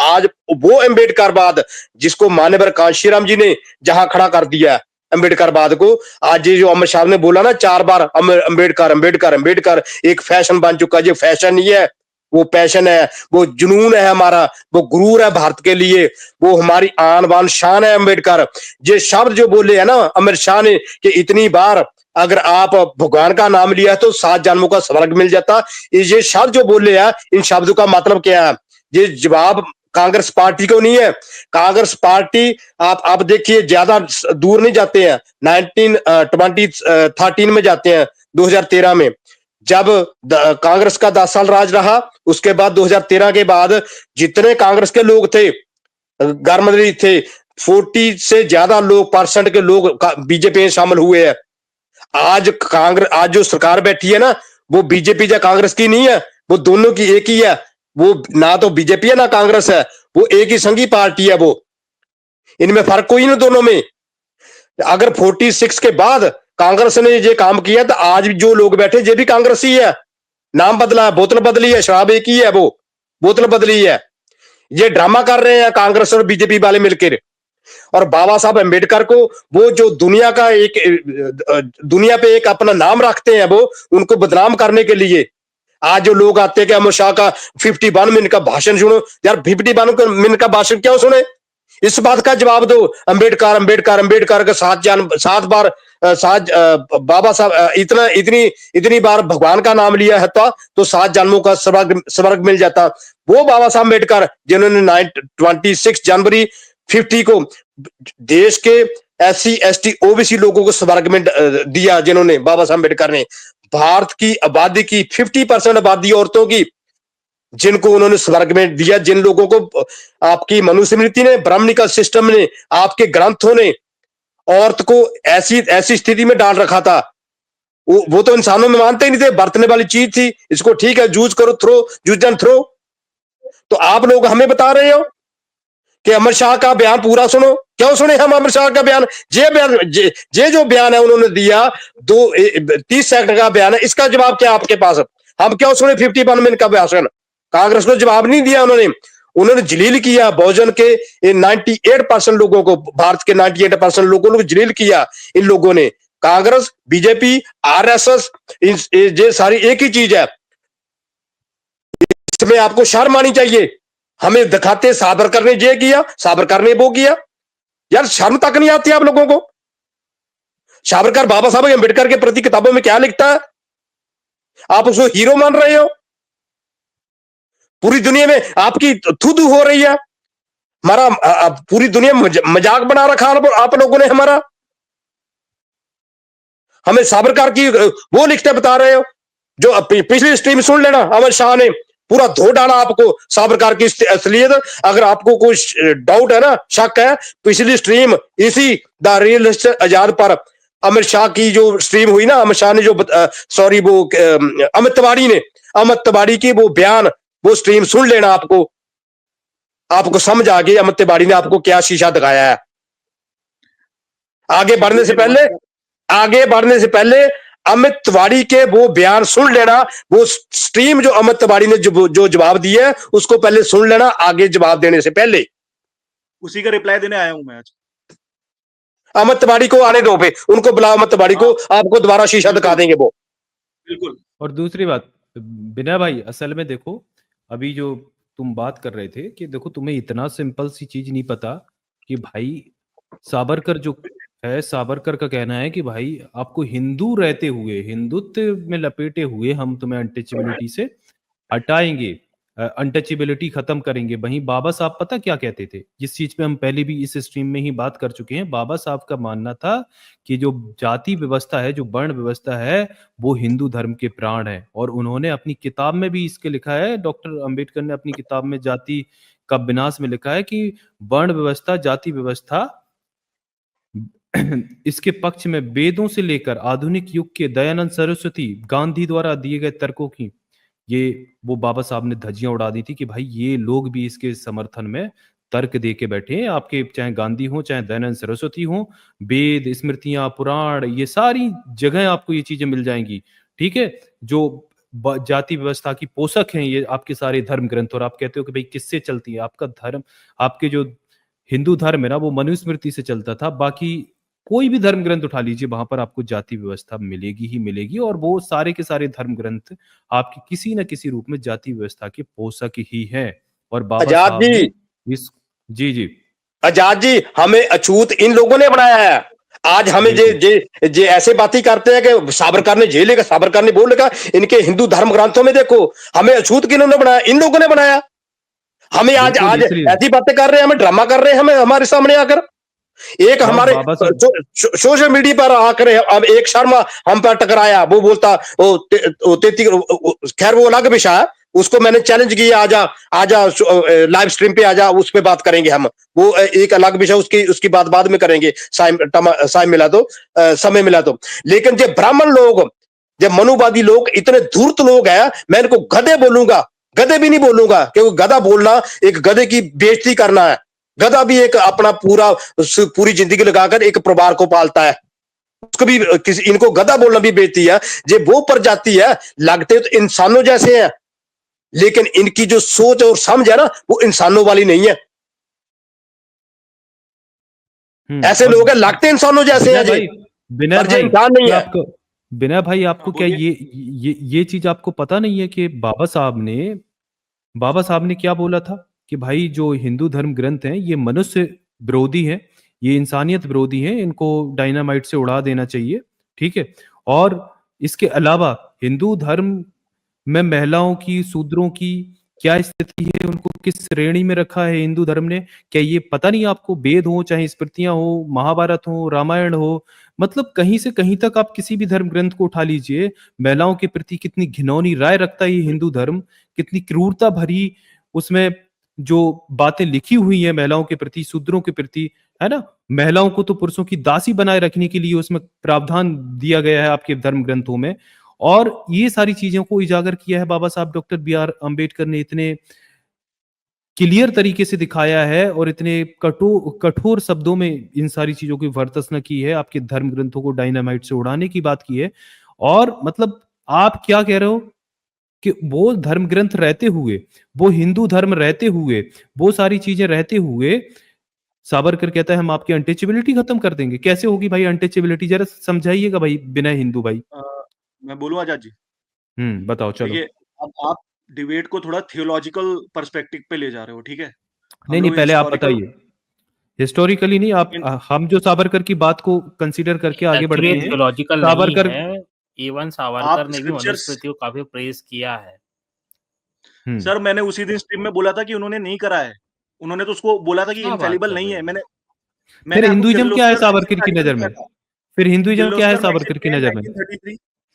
आज वो अम्बेडकरवाद जिसको माननीय कांशीराम जी ने जहां खड़ा कर दिया अम्बेडकरवाद को, आज ये जो अमित शाह ने बोला ना 4 बार अम्बेडकर अम्बेडकर अम्बेडकर, एक फैशन बन चुका है। ये फैशन नहीं है, वो पैशन है, वो जुनून है हमारा, वो गुरूर है भारत के लिए, वो हमारी आन बान शान है अम्बेडकर। ये शब्द जो बोले है ना अमित शाह ने कि इतनी बार अगर आप भगवान का नाम लिया तो 7 जन्मों का स्वर्ग मिल जाता, ये शब्द जो बोले हैं, इन शब्दों का मतलब क्या है? ये जवाब कांग्रेस पार्टी को नहीं है। कांग्रेस पार्टी आप देखिए ज्यादा दूर नहीं जाते हैं, 2013 में जाते हैं, 2013 में जब कांग्रेस का 10 साल राज रहा, उसके बाद 2013 के बाद जितने कांग्रेस के लोग थे, गवर्नमेंट थे, 40 से ज्यादा लोग परसेंट के लोग बीजेपी में शामिल हुए हैं। आज जो सरकार बैठी है ना, वो बीजेपी या कांग्रेस की नहीं है, वो दोनों की एक ही है। वो ना तो बीजेपी है ना कांग्रेस है, वो एक ही संघी पार्टी है। वो इनमें फर्क कोई नहीं दोनों में। अगर 46 के बाद कांग्रेस ने ये काम किया तो आज जो लोग बैठे ये भी कांग्रेस ही है, नाम बदला है, बोतल बदली है, शराब एक ही है, वो बोतल बदली है। ये ड्रामा कर रहे हैं कांग्रेस और बीजेपी वाले मिलकर। और बाबा साहब अम्बेडकर को वो जो दुनिया पे एक अपना नाम रखते हैं, वो उनको बदनाम करने के लिए आज जो लोग आते हैं कि अमित शाह का 51 मिनट का भाषण सुनो। यार 51 मिनट का भाषण क्यों सुने? इस बात का जवाब दो। अम्बेडकर अम्बेडकर अम्बेडकर का 7 बार बाबा साहब इतनी बार भगवान का नाम लिया है तो 7 जन्मों का स्वर्ग मिल जाता। वो बाबा साहब अम्बेडकर जिन्होंने 26 जनवरी 50 को देश के SC ST OBC लोगों को स्वर्ग में दिया, जिन्होंने बाबा साहब अम्बेडकर ने भारत की आबादी की 50% आबादी औरतों की, जिनको उन्होंने स्वर्ग में दिया, जिन लोगों को आपकी मनुस्मृति ने, ब्राह्मणिकल सिस्टम ने, आपके ग्रंथों ने औरत को ऐसी स्थिति में डाल रखा था। वो तो इंसानों में मानते ही नहीं थे, बरतने वाली चीज थी। इसको ठीक है जूझ करो, जूझ एंड थ्रो। तो आप लोग हमें बता रहे हो कि अमित शाह का बयान पूरा सुनो। क्यों सुने हम अमित शाह का बयान? जे जो बयान है उन्होंने दिया 30 सेकंड का बयान है, इसका जवाब क्या आपके पास? हम क्यों सुने 51 मिनट का भाषण? कांग्रेस को जवाब नहीं दिया उन्होंने जलील किया बहुजन के 98% लोगों को, भारत के 98% लोगों को जलील किया इन लोगों ने। कांग्रेस, बीजेपी, RSS ये सारी एक ही चीज है। इसमें आपको शर्म आनी चाहिए। हमें दिखाते सावरकर ने ये किया, सावरकर ने वो किया। यार शर्म तक नहीं आती आप लोगों को। सावरकर बाबा साहब अम्बेडकर के प्रति किताबों में क्या लिखता है? आप उसको हीरो मान रहे हो। पूरी दुनिया में आपकी थू हो रही है। हमारा पूरी दुनिया मजाक बना रखा आप लोगों ने हमारा। हमें सावरकर की वो लिखते बता रहे हो। जो पिछली स्ट्रीम सुन लेना, अमित शाह ने पूरा धो डाला आपको सावरकर की असलियत। अगर आपको कोई डाउट है ना, शक है, पिछली स्ट्रीम इसी द रियलिस्ट आजाद पर अमित शाह की जो स्ट्रीम हुई ना, अमित शाह ने जो वो अमित तिवारी की वो बयान, वो स्ट्रीम सुन लेना। आपको समझ आ गई अमित तिवारी ने आपको क्या शीशा दिखाया है। आगे बढ़ने से पहले अमित तिवारी के वो बयान सुन लेना। वो स्ट्रीम जो अमित तिवारी ने जो जवाब दिया है उसको पहले सुन लेना, आगे जवाब देने से पहले। उसी का रिप्लाई देने आया हूं मैं आज। अमित तिवारी को आने दो, पे उनको बुलाओ, अमित तिवारी को, आपको दोबारा शीशा दिखा देंगे वो। बिल्कुल। और दूसरी बात, बिना भाई असल में देखो, अभी जो तुम बात कर रहे थे कि देखो तुम्हें इतना सिंपल सी चीज नहीं पता कि भाई सावरकर जो है, सावरकर का कहना है कि भाई आपको हिंदू रहते हुए, हिंदुत्व में लपेटे हुए हम तुम्हें अनटचेबिलिटी से हटाएंगे, अनटचेबिलिटी खत्म करेंगे। वहीं बाबा साहब पता क्या कहते थे, जिस चीज पे हम पहले भी इस स्ट्रीम में ही बात कर चुके हैं, बाबा साहब का मानना था कि जो जाति व्यवस्था है, जो वर्ण व्यवस्था है, वो हिंदू धर्म के प्राण है। और उन्होंने अपनी किताब में भी इसके लिखा है, डॉक्टर अंबेडकर ने अपनी किताब में जाति का विनाश में लिखा है कि वर्ण व्यवस्था, जाति व्यवस्था इसके पक्ष में वेदों से लेकर आधुनिक युग के दयानंद सरस्वती, गांधी द्वारा दिए गए तर्कों की ये वो बाबा साहब ने धज्जियां उड़ा दी थी कि भाई ये लोग भी इसके समर्थन में तर्क दे के बैठे हैं। आपके चाहे गांधी हो, चाहे दयानंद सरस्वती हो, वेद, स्मृतियां, पुराण, ये सारी जगह आपको ये चीजें मिल जाएंगी। ठीक है, जो जाति व्यवस्था की पोषक हैं ये आपके सारे धर्म ग्रंथ। और आप कहते हो कि भाई किससे चलती है आपका धर्म, आपके जो हिंदू धर्म है ना, वो मनुस्मृति से चलता था। बाकी कोई भी धर्म ग्रंथ उठा लीजिए, वहां पर आपको जाति व्यवस्था मिलेगी ही मिलेगी। और वो सारे के सारे धर्म ग्रंथ आपके किसी न किसी रूप में जाति व्यवस्था के पोषक ही हैं। और बाबा आजाद साहब जी, ने इस जी जी आजाद जी, हमें अछूत इन लोगों ने बनाया है। आज हमें जे जे जे ऐसे बातें करते हैं कि सावरकर ने जेल लेगा, सावरकर ने बोल लेगा, इनके हिंदू धर्म ग्रंथों में देखो, हमें अछूत किन्होंने बनाया? इन लोगों ने बनाया। हमें आज बिल्कुल, आज इसलिए ऐसी बातें कर रहे हैं, हमें ड्रामा कर रहे हैं, हमें हमारे सामने आकर। एक और हमारे बाबा साहब सोशल मीडिया पर आकर अब एक शर्मा हम पर टकराया, वो बोलता खैर वो अलग विषय है, उसको मैंने चैलेंज किया, आजा आजा लाइव स्ट्रीम पे आजा, उस पे बात करेंगे हम, वो एक अलग विषय, उसकी बात बाद में करेंगे, समय मिला तो समय मिला तो। लेकिन जो ब्राह्मण लोग, जो मनुवादी लोग, इतने धूर्त लोग हैं, मैं इनको गधे बोलूंगा, गधे भी नहीं बोलूंगा, क्योंकि गधा बोलना एक गधे की बेइज्जती करना है। गधा भी एक अपना पूरी जिंदगी लगाकर एक परिवार को पालता है, उसको भी इनको गधा बोलना भी बेइज्जती है। जे वो प्रजाति है, लगते तो इंसानों जैसे हैं, लेकिन इनकी जो सोच और समझ है ना, वो इंसानों वाली नहीं है। ऐसे लोग हैं, लगते इंसानों जैसे हैं, बिना भाई इंसान नहीं है। आपको, बिना भाई आपको क्या ये चीज आपको पता नहीं है कि बाबा साहब ने क्या बोला था कि भाई जो हिंदू धर्म ग्रंथ हैं ये मनुष्य विरोधी है, ये इंसानियत विरोधी है, इनको डायनामाइट से उड़ा देना चाहिए। ठीक है, और इसके अलावा हिंदू धर्म में महिलाओं की, शूद्रों की क्या स्थिति है, उनको किस श्रेणी में रखा है हिंदू धर्म ने, क्या ये पता नहीं आपको? वेद हो, चाहे स्मृतियां हो, महाभारत हो, रामायण हो, मतलब कहीं से कहीं तक आप किसी भी धर्म ग्रंथ को उठा लीजिए, महिलाओं के प्रति कितनी घिनौनी राय रखता है ये हिंदू धर्म, कितनी क्रूरता भरी उसमें जो बातें लिखी हुई है महिलाओं के प्रति, शूद्रों के प्रति, है ना। महिलाओं को तो पुरुषों की दासी बनाए रखने के लिए उसमें प्रावधान दिया गया है आपके धर्म ग्रंथों में। और ये सारी चीजों को उजागर किया है बाबा साहब डॉक्टर B.R. अम्बेडकर ने, इतने क्लियर तरीके से दिखाया है और इतने कठोर शब्दों में इन सारी चीजों की वर्तसना की है, आपके धर्म ग्रंथों को डायनामाइट से उड़ाने की बात की है। और मतलब आप क्या कह रहे हो कि वो धर्म ग्रंथ रहते हुए, वो हिंदू धर्म रहते हुए, वो सारी चीजें रहते हुए सावरकर कहता है हम आपकी अनटचेबिलिटी खत्म कर देंगे। कैसे होगी भाई अनटचेबिलिटी, जरा समझाइएगा भाई बिना हिंदू भाई। मैं बोलूं आजाद जी? बताओ चलो। देखिए, अब आप डिबेट को थोड़ा थियोलॉजिकल पर्सपेक्टिव पे ले जा रहे हो, ठीक है? नहीं पहले आप बताइए, हिस्टोरिकली नहीं, आप हम जो सावरकर की बात को कंसीडर करके आगे बढ़ते हैं। थियोलॉजिकल सावरकर नहीं है, इवन सावरकर ने भी मनुस्मृति को काफी प्रेज किया है। सर मैंने उसी दिन स्ट्रीम में बोला था कि उन्होंने नहीं करा है, उन्होंने तो उसको बोला था कि इनफैलिबल नहीं है। मैंने फिर हिंदुइज्म क्या है सावरकर की नजर में? फिर हिंदुइज्म क्या है सावरकर की नजर में?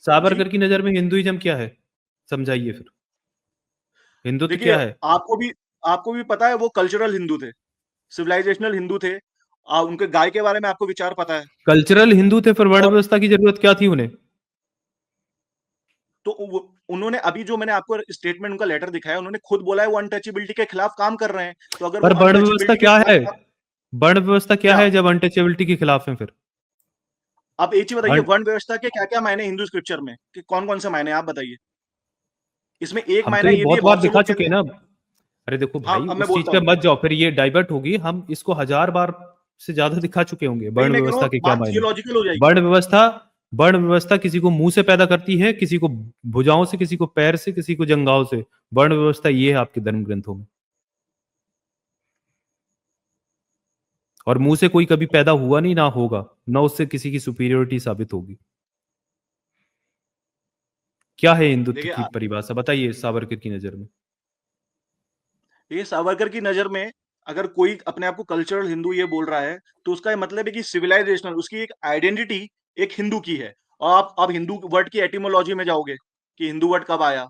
सावरकर की नजर में हिंदुइज्म क्या है, समझाइए फिर। हिंदुत्व क्या है? आपको भी पता है वो कल्चरल हिंदू थे, सिविलाइजेशनल हिंदू थे। उनके गाय के बारे में आपको विचार पता है? कल्चरल हिंदू थे, फिर वर्ण व्यवस्था की जरूरत क्या थी उन्हें? तो उन्होंने अभी जो मैंने आपको स्टेटमेंट उनका लेटर दिखाया, उन्होंने खुद बोला है वो अनटचेबिलिटी के खिलाफ काम कर रहे हैं। तो अगर पर वर्ण व्यवस्था क्या है? वर्ण व्यवस्था क्या है जब अनटचेबिलिटी के खिलाफ है? फिर आप एक चीज बताइए, वर्ण व्यवस्था के क्या क्या मायने हिंदू स्क्रिप्चर में, कि कौन कौन से मायने आप बताइए? इसमें एक मायना ये बहुत बार दिखा चुके हैं ना। अरे देखो भाई, हाँ, उस चीज पे मत जाओ, फिर ये डाइवर्ट होगी, हम इसको 1000 बार से ज्यादा दिखा चुके होंगे वही वर्ण मैं कह रहा व्यवस्था हूँ, के क्या बात मायने। थियोलॉजिकल हो जाएगी। वर्ण व्यवस्था किसी को मुंह से पैदा करती है, किसी को भुजाओं से, किसी को पैर से, किसी को जंघाओं से। वर्ण व्यवस्था ये है आपके धर्म ग्रंथों में। और मुंह से कोई कभी पैदा हुआ नहीं, ना होगा, ना उससे किसी की सुपीरियोरिटी साबित होगी। क्या है हिंदुत्व देखिए की परिभाषा, बताइए सावरकर की नजर में। ये सावरकर की नजर में अगर कोई अपने आप को कल्चरल हिंदू ये बोल रहा है, तो उसका ये मतलब है कि सिविलाइजेशनल उसकी एक आइडेंटिटी एक हिंदू की है। और आप हिंदू वर्ड की एटिमोलॉजी में जाओगे कि हिंदू वर्ड कब आया,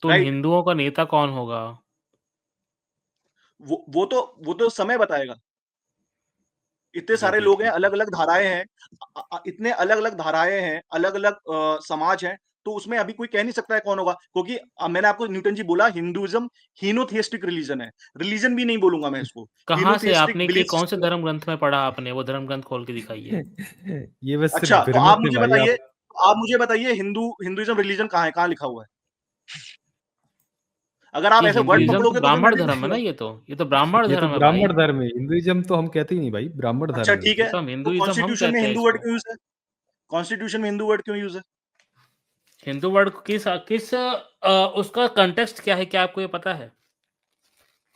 तो उन राइट? हिंदुओं का नेता कौन होगा? वो तो समय बताएगा। इतने सारे चलिए लोग हैं, ठीक है। अलग अलग धाराएं हैं, इतने अलग अलग धाराएं हैं, अलग अलग समाज हैं, तो उसमें अभी कोई कह नहीं सकता है कौन होगा, क्योंकि मैंने आपको न्यूटन जी बोला हिंदुइज्म हीनोथियस्टिक रिलीजन है। रिलीजन भी नहीं बोलूंगा मैं इसको, कहाँ से हीनोथियस्टिक आपने कि बिलीफ कौन से सिस्टम। धर्म ग्रंथ में पढ़ा आपने? वो धर्म ग्रंथ खोल के दिखाइए। ये बस सिर्फ अच्छा, तो भ्रमित है भाई आप। आप मुझे बताइए हिंदुइज्म रिलीजन कहाँ है, कहाँ लिखा हुआ है? अगर आप कि ऐसे वर्ड हिंदुइज्म तो पकड़ोगे तो फिर मैं ब्राह्मण भी धर्म है ना, नहीं। ये तो ब्राह्मण ये तो धर्म है भाई। ब्राह्मण धर्म है, हिंदुइज्म तो हम कहते ही नहीं भाई, ब्राह्मण अच्छा धर्म है ये ठीक तो। है, तो हम तो हिंदुइज्म हम कॉन्स्टिट्यूशन में कहते हैं हिंदू वर्ड इसको। क्यों यूज है? कॉन्स्टिट्यूशन में हिंदू वर्ड क्यों यूज है? हिंदू वर्ड किस उसका कंटेक्स्ट क्या है, क्या आपको ये पता है?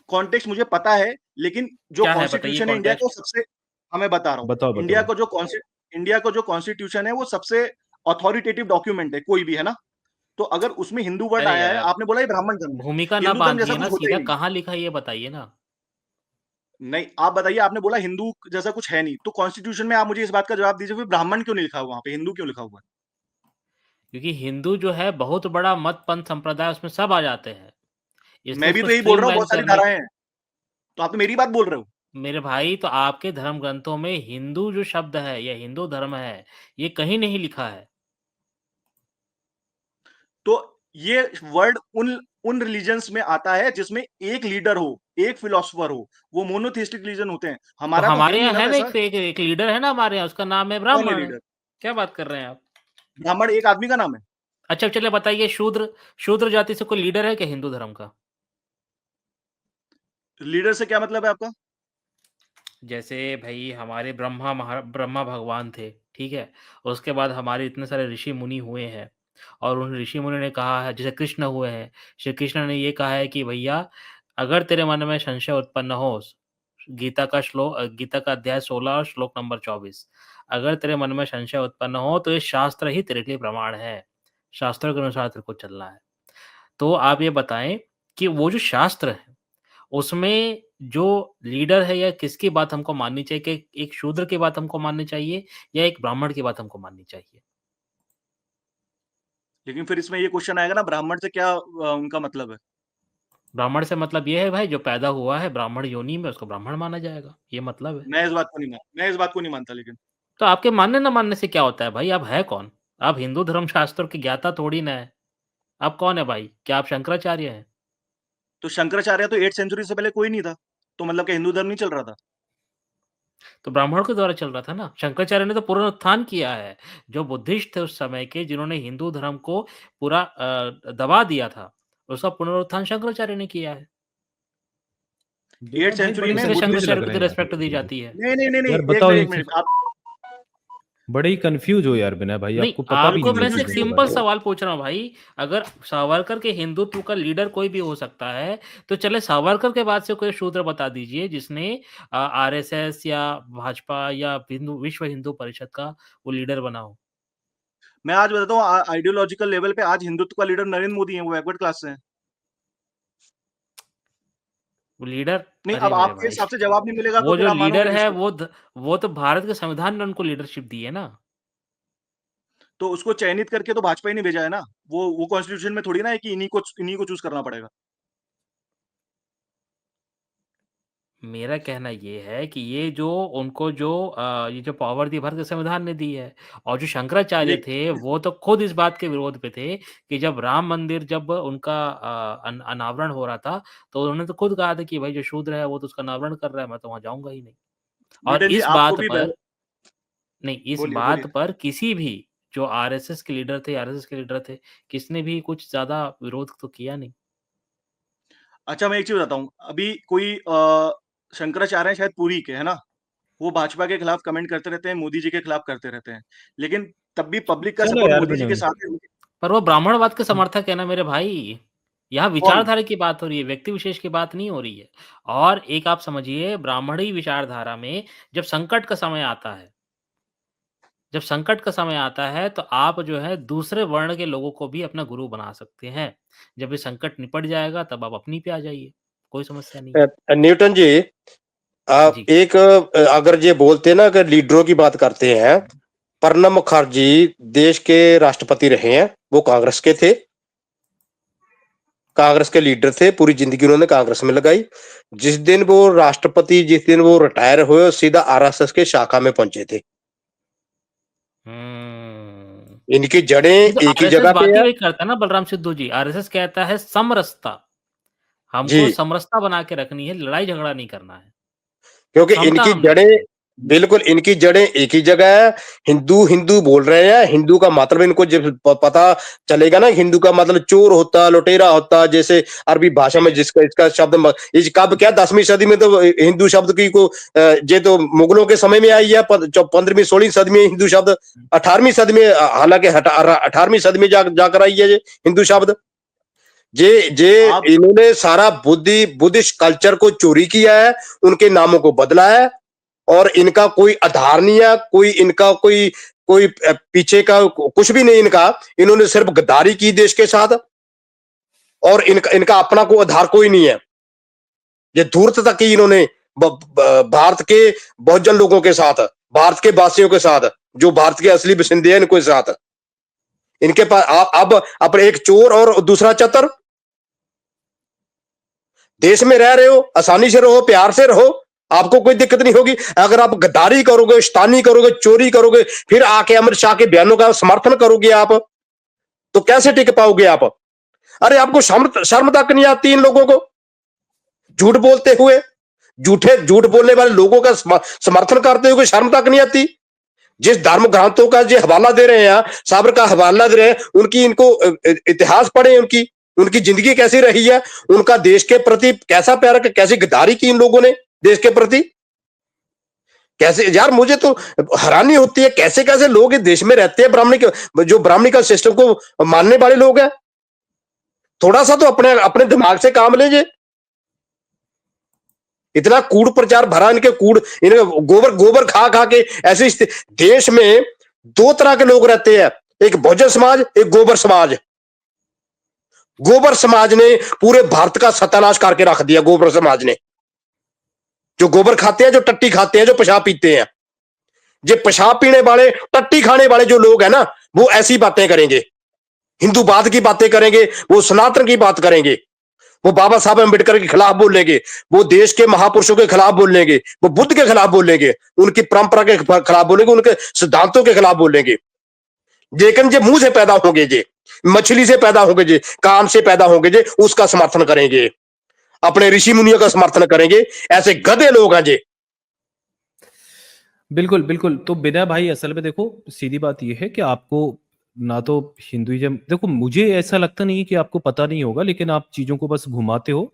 कॉन्टेक्स्ट मुझे पता है, लेकिन जो क्या है बताइए कॉन्स्टिट्यूशन है इंडिया का वो कॉन्टेक्स्ट। सबसे, मैं बता रहा हूँ, बताओ बताओ। इंडिया का जो कॉन्स्टिट्यूशन है वो सबसे अथॉरिटेटिव डॉक्यूमेंट है, कोई भी है ना। तो अगर उसमें हिंदू वर्ड अरे आया है, यार, आपने बोला ये ब्राह्मण धर्म है, भूमिका ना हिंदू धर्म जैसा बांधिए ना, कुछ होता ही सीधा नहीं। कहाँ लिखा है ये बताइए ना। नहीं, आप बताइए, आपने बोला हिंदू जैसा कुछ है नहीं, तो कॉन्स्टिट्यूशन में आप मुझे इस बात का जवाब दीजिए, फिर ब्राह्मण क्यों नहीं लिखा हुआ वहां पे, हिंदू क्यों लिखा हुआ है? क्योंकि हिंदू जो है बहुत बड़ा मत पंथ संप्रदाय, उसमें सब आ जाते हैं, इसलिए मैं भी उसको तो यही बोल रहा हूँ, स्ट्रीमलाइन बहुत सारी करने। धाराएं हैं, तो आप तो मेरी बात बोल रहे हो। मेरे भाई, तो आपके धर्म ग्रंथों में हिंदू जो शब्द है या हिंदू धर्म है, ये कहीं नहीं लिखा है। तो ये वर्ड उन उन रिलीजन्स में आता है जिसमें एक लीडर हो, एक फिलोसफर हो, वो मोनोथिस्टिक रिलीजन होते हैं। तो हमारा तो है हमारे नहीं यहाँ ना है ना, वैसा। एक लीडर है ना हमारे यहाँ, उसका नाम है कौन है ब्राह्मण। लीडर? क्या बात कर रहे हैं आप? ब्राह्मण एक आदमी का नाम है? अच्छा चलिए बताइए, शूद्र शूद्र जाति से कोई लीडर है क्या हिंदू धर्म का? लीडर से क्या मतलब है आपका? जैसे भाई हमारे ब्रह्मा भगवान थे, ठीक है? उसके बाद हमारे इतने सारे ऋषि मुनि हुए हैं, और उन ऋषि मुनि ने कहा है, जैसे कृष्ण हुए हैं, श्री कृष्ण ने ये कहा है कि भैया, अगर तेरे मन में संशय उत्पन्न हो, गीता का अध्याय 16 और श्लोक नंबर 24, अगर तेरे मन में संशय उत्पन्न हो तो ये शास्त्र ही तेरे लिए प्रमाण है, शास्त्रों के अनुसार तेरे को चलना है। तो आप ये बताएं कि वो जो शास्त्र है, उसमें जो लीडर है, या किसकी बात हमको माननी चाहिए, कि एक शूद्र की बात हमको माननी चाहिए या एक ब्राह्मण की बात हमको माननी चाहिए? लेकिन फिर इसमें ये क्वेश्चन आएगा ना, ब्राह्मण से क्या उनका मतलब है? ब्राह्मण से मतलब ये है भाई, जो पैदा हुआ है ब्राह्मण योनि में, उसको ब्राह्मण माना जाएगा, ये मतलब है। मैं इस बात को नहीं मानता, लेकिन तो आपके मानने ना मानने से क्या होता है भाई? आप है कौन? आप हिंदू धर्म शास्त्रों के ज्ञाता थोड़ी ना है। आप कौन है भाई? क्या आप शंकराचार्य हैं? तो शंकराचार्य तो 8th सेंचुरी से पहले कोई नहीं था, तो मतलब क्या हिंदू धर्म नहीं चल रहा था? तो ब्राह्मणों के द्वारा चल रहा था ना। शंकराचार्य ने तो पुनरुत्थान किया है। जो बुद्धिस्ट थे उस समय के, जिन्होंने हिंदू धर्म को पूरा दबा दिया था, उसका पुनरुत्थान शंकराचार्य ने किया है। 8th भाई सेंचुरी बड़े में इसलिए कंफ्यूज बुद्धिस्ट। शंकराचार्य लग को रहे तो हैं यार रिस्पेक्ट दी मुझे। जाती है। नहीं, यार एक बताओ मिनट, इन चीज, आप बड़े ही कंफ्यूज हो यार बिना भाई, नहीं, आपको पता भी आपको नहीं मैं इन से एक चीजों के सिंपल बारे में। सवाल पूछ रहा हूँ भाई। अगर सावरकर के हिंदुत्व का लीडर कोई भी हो सकता है, तो चले सावरकर के बाद से कोई शूद्र बता दीजिए जिसने आरएसएस या भाजपा या विश्व हिंदू परिषद का वो लीडर बना हो। मैं आज बताता हूँ, आइडियोलॉजिकल लेवल पे आज हिंदुत्व का लीडर नरेंद्र मोदी है, वो बैकवर्ड क्लास से है। वो लीडर, नहीं, अरे अब मेरे आपके भाई, हिसाब से जवाब नहीं मिलेगा तो वो फिर जो आप लीडर मानोगे है किसको? वो तो भारत के संविधान ने उनको लीडरशिप दी है ना। तो उसको चयनित करके तो भाजपा ही ने भेजा है ना। वो कॉन्स्टिट्यूशन में थोड़ी ना है कि इन्हीं को चूज करना पड़ेगा। मेरा कहना ये है कि ये जो उनको जो ये जो पावर दी भारत के संविधान ने दी है, और जो शंकराचार्य थे लेकिन वो तो खुद इस बात के विरोध पे थे कि जब राम मंदिर, जब उनका अनावरण हो रहा था, तो उन्होंने तो खुद कहा था कि भाई जो शूद्र है वो तो उसका अनावरण कर रहा है, मैं तो वहां जाऊंगा ही नहीं। और न्यूटन जी, इस आपको बात भी पर, नहीं, इस बोलिए बात बोलिए। पर किसी भी जो आरएसएस के लीडर थे, किसने भी कुछ ज्यादा विरोध तो किया नहीं। अच्छा, मैं एक चीज बताता हूँ, अभी कोई शंकराचार्य हैं शायद पुरी के, है ना? वो भाजपा के खिलाफ कमेंट करते रहते हैं, मोदी जी के खिलाफ करते रहते हैं, लेकिन तब भी पब्लिक का चलो सपोर्ट यार मोदी जी के विनोद। साथ है। पर वो ब्राह्मणवाद के समर्थक है ना मेरे भाई। यहाँ कौन? विचारधारा की बात हो रही है, व्यक्ति विशेष की बात नहीं हो रही है। और एक आप समझिए ब्राह्मणी विचारधारा में जब संकट का समय आता है, जब संकट का समय आता है तो आप जो है दूसरे वर्ण के लोगों को भी अपना गुरु बना सकते हैं। जब ये संकट निपट जाएगा तब आप अपनी पे आ जाइए, कोई समस्या नहीं है। न्यूटन जी, आप जी। एक अगर ये बोलते हैं ना कि लीडरों की बात करते हैं, प्रणब मुखर्जी देश के राष्ट्रपति रहे हैं, वो कांग्रेस के थे, कांग्रेस के लीडर थे, पूरी जिंदगी उन्होंने कांग्रेस में लगाई। जिस दिन वो राष्ट्रपति, जिस दिन वो रिटायर हुए, सीधा आरएसएस के शाखा में पहुंचे थे। इनकी जड़ें ये तो एक ही आरएसएस जगह बात पे ही है। वही करता है ना बलराम सिद्धू जी। आरएसएस कहता है समरसता, हमको जी, समरसता बना के रखनी है, लड़ाई झगड़ा नहीं करना है, क्योंकि समता इनकी हम जड़ें, रखेंगे। बिल्कुल इनकी जड़ें एक ही जगह है। हिंदू हिंदू बोल रहे हैं, हिंदू का मतलब इनको जब पता चलेगा ना, हिंदू का मतलब चोर होता, लुटेरा होता, जैसे अरबी भाषा में जिसका इसका शब्द इस कब क्या 10वीं सदी में तो हिंदू शब्द की को ये तो मुगलों के समय में आई है। 15वीं 16वीं सदी में हिंदू शब्द, 18वीं सदी में, हालांकि 18वीं सदी में जाकर आई है ये हिंदू शब्द। जे जे आप इन्होंने सारा बुद्धिस्ट कल्चर को चोरी किया है, उनके नामों को बदला है, और इनका कोई आधार नहीं है, कोई इनका कोई कोई पीछे का कुछ भी नहीं इनका। इन्होंने सिर्फ गद्दारी की देश के साथ, और इनका अपना कोई आधार कोई नहीं है। ये धूर्तता की इन्होंने भारत के बहुजन लोगों के साथ, भारत के वासियों के साथ, जो भारत के असली बसिंदे हैं, इनके साथ। इनके पास अब अपने एक चोर और दूसरा चतर। देश में रह रहे हो, आसानी से रहो, प्यार से रहो, आपको कोई दिक्कत नहीं होगी। अगर आप गद्दारी करोगे, शैतानी करोगे, चोरी करोगे, फिर आके अमित शाह के बयानों का समर्थन करोगे आप, तो कैसे टिक पाओगे आप? अरे आपको शर्म तक नहीं आती इन लोगों को, झूठ बोलते हुए, झूठ बोलने वाले लोगों का समर्थन करते हुए शर्म तक नहीं आती। जिस धर्म ग्रंथों का जो हवाला दे रहे हैं, साबर का हवाला दे रहे हैं, उनकी इनको इतिहास पढ़े, उनकी जिंदगी कैसी रही है, उनका देश के प्रति कैसा प्यार, कैसी गद्दारी की इन लोगों ने देश के प्रति। कैसे यार, मुझे तो हैरानी होती है, कैसे कैसे लोग इस देश में रहते हैं, ब्राह्मणिकल सिस्टम को मानने वाले लोग हैं। थोड़ा सा तो अपने दिमाग से काम लीजिए। इतना कूड़ प्रचार भरा इनके गोबर खा खा के ऐसे। देश में दो तरह के लोग रहते हैं, एक बहुजन समाज, एक गोबर समाज। गोबर समाज ने पूरे भारत का सत्यानाश करके रख दिया। गोबर समाज ने, जो गोबर खाते हैं, जो टट्टी खाते हैं, जो पेशाब पीते हैं, जो पेशाब पीने वाले, टट्टी खाने वाले जो लोग हैं ना, वो ऐसी बातें करेंगे, हिंदूवाद की बातें करेंगे, वो सनातन की बात करेंगे, वो बाबा साहब अम्बेडकर के खिलाफ बोलेंगे, वो देश के महापुरुषों के खिलाफ बोलेंगे, वो बुद्ध के खिलाफ बोलेंगे, उनकी परंपरा के खिलाफ बोलेंगे, उनके सिद्धांतों के खिलाफ बोलेंगे। लेकिन जो मुंह से पैदा होंगे, जे मछली से पैदा होंगे, जे काम से पैदा होंगे, जे उसका समर्थन करेंगे, अपने ऋषि मुनियों का समर्थन करेंगे। ऐसे गधे लोग हैं जे। बिल्कुल बिल्कुल। तो बिना भाई, असल में देखो, सीधी बात यह है कि आपको ना तो हिंदुइज्म, देखो मुझे ऐसा लगता नहीं है कि आपको पता नहीं होगा, लेकिन आप चीजों को बस घुमाते हो,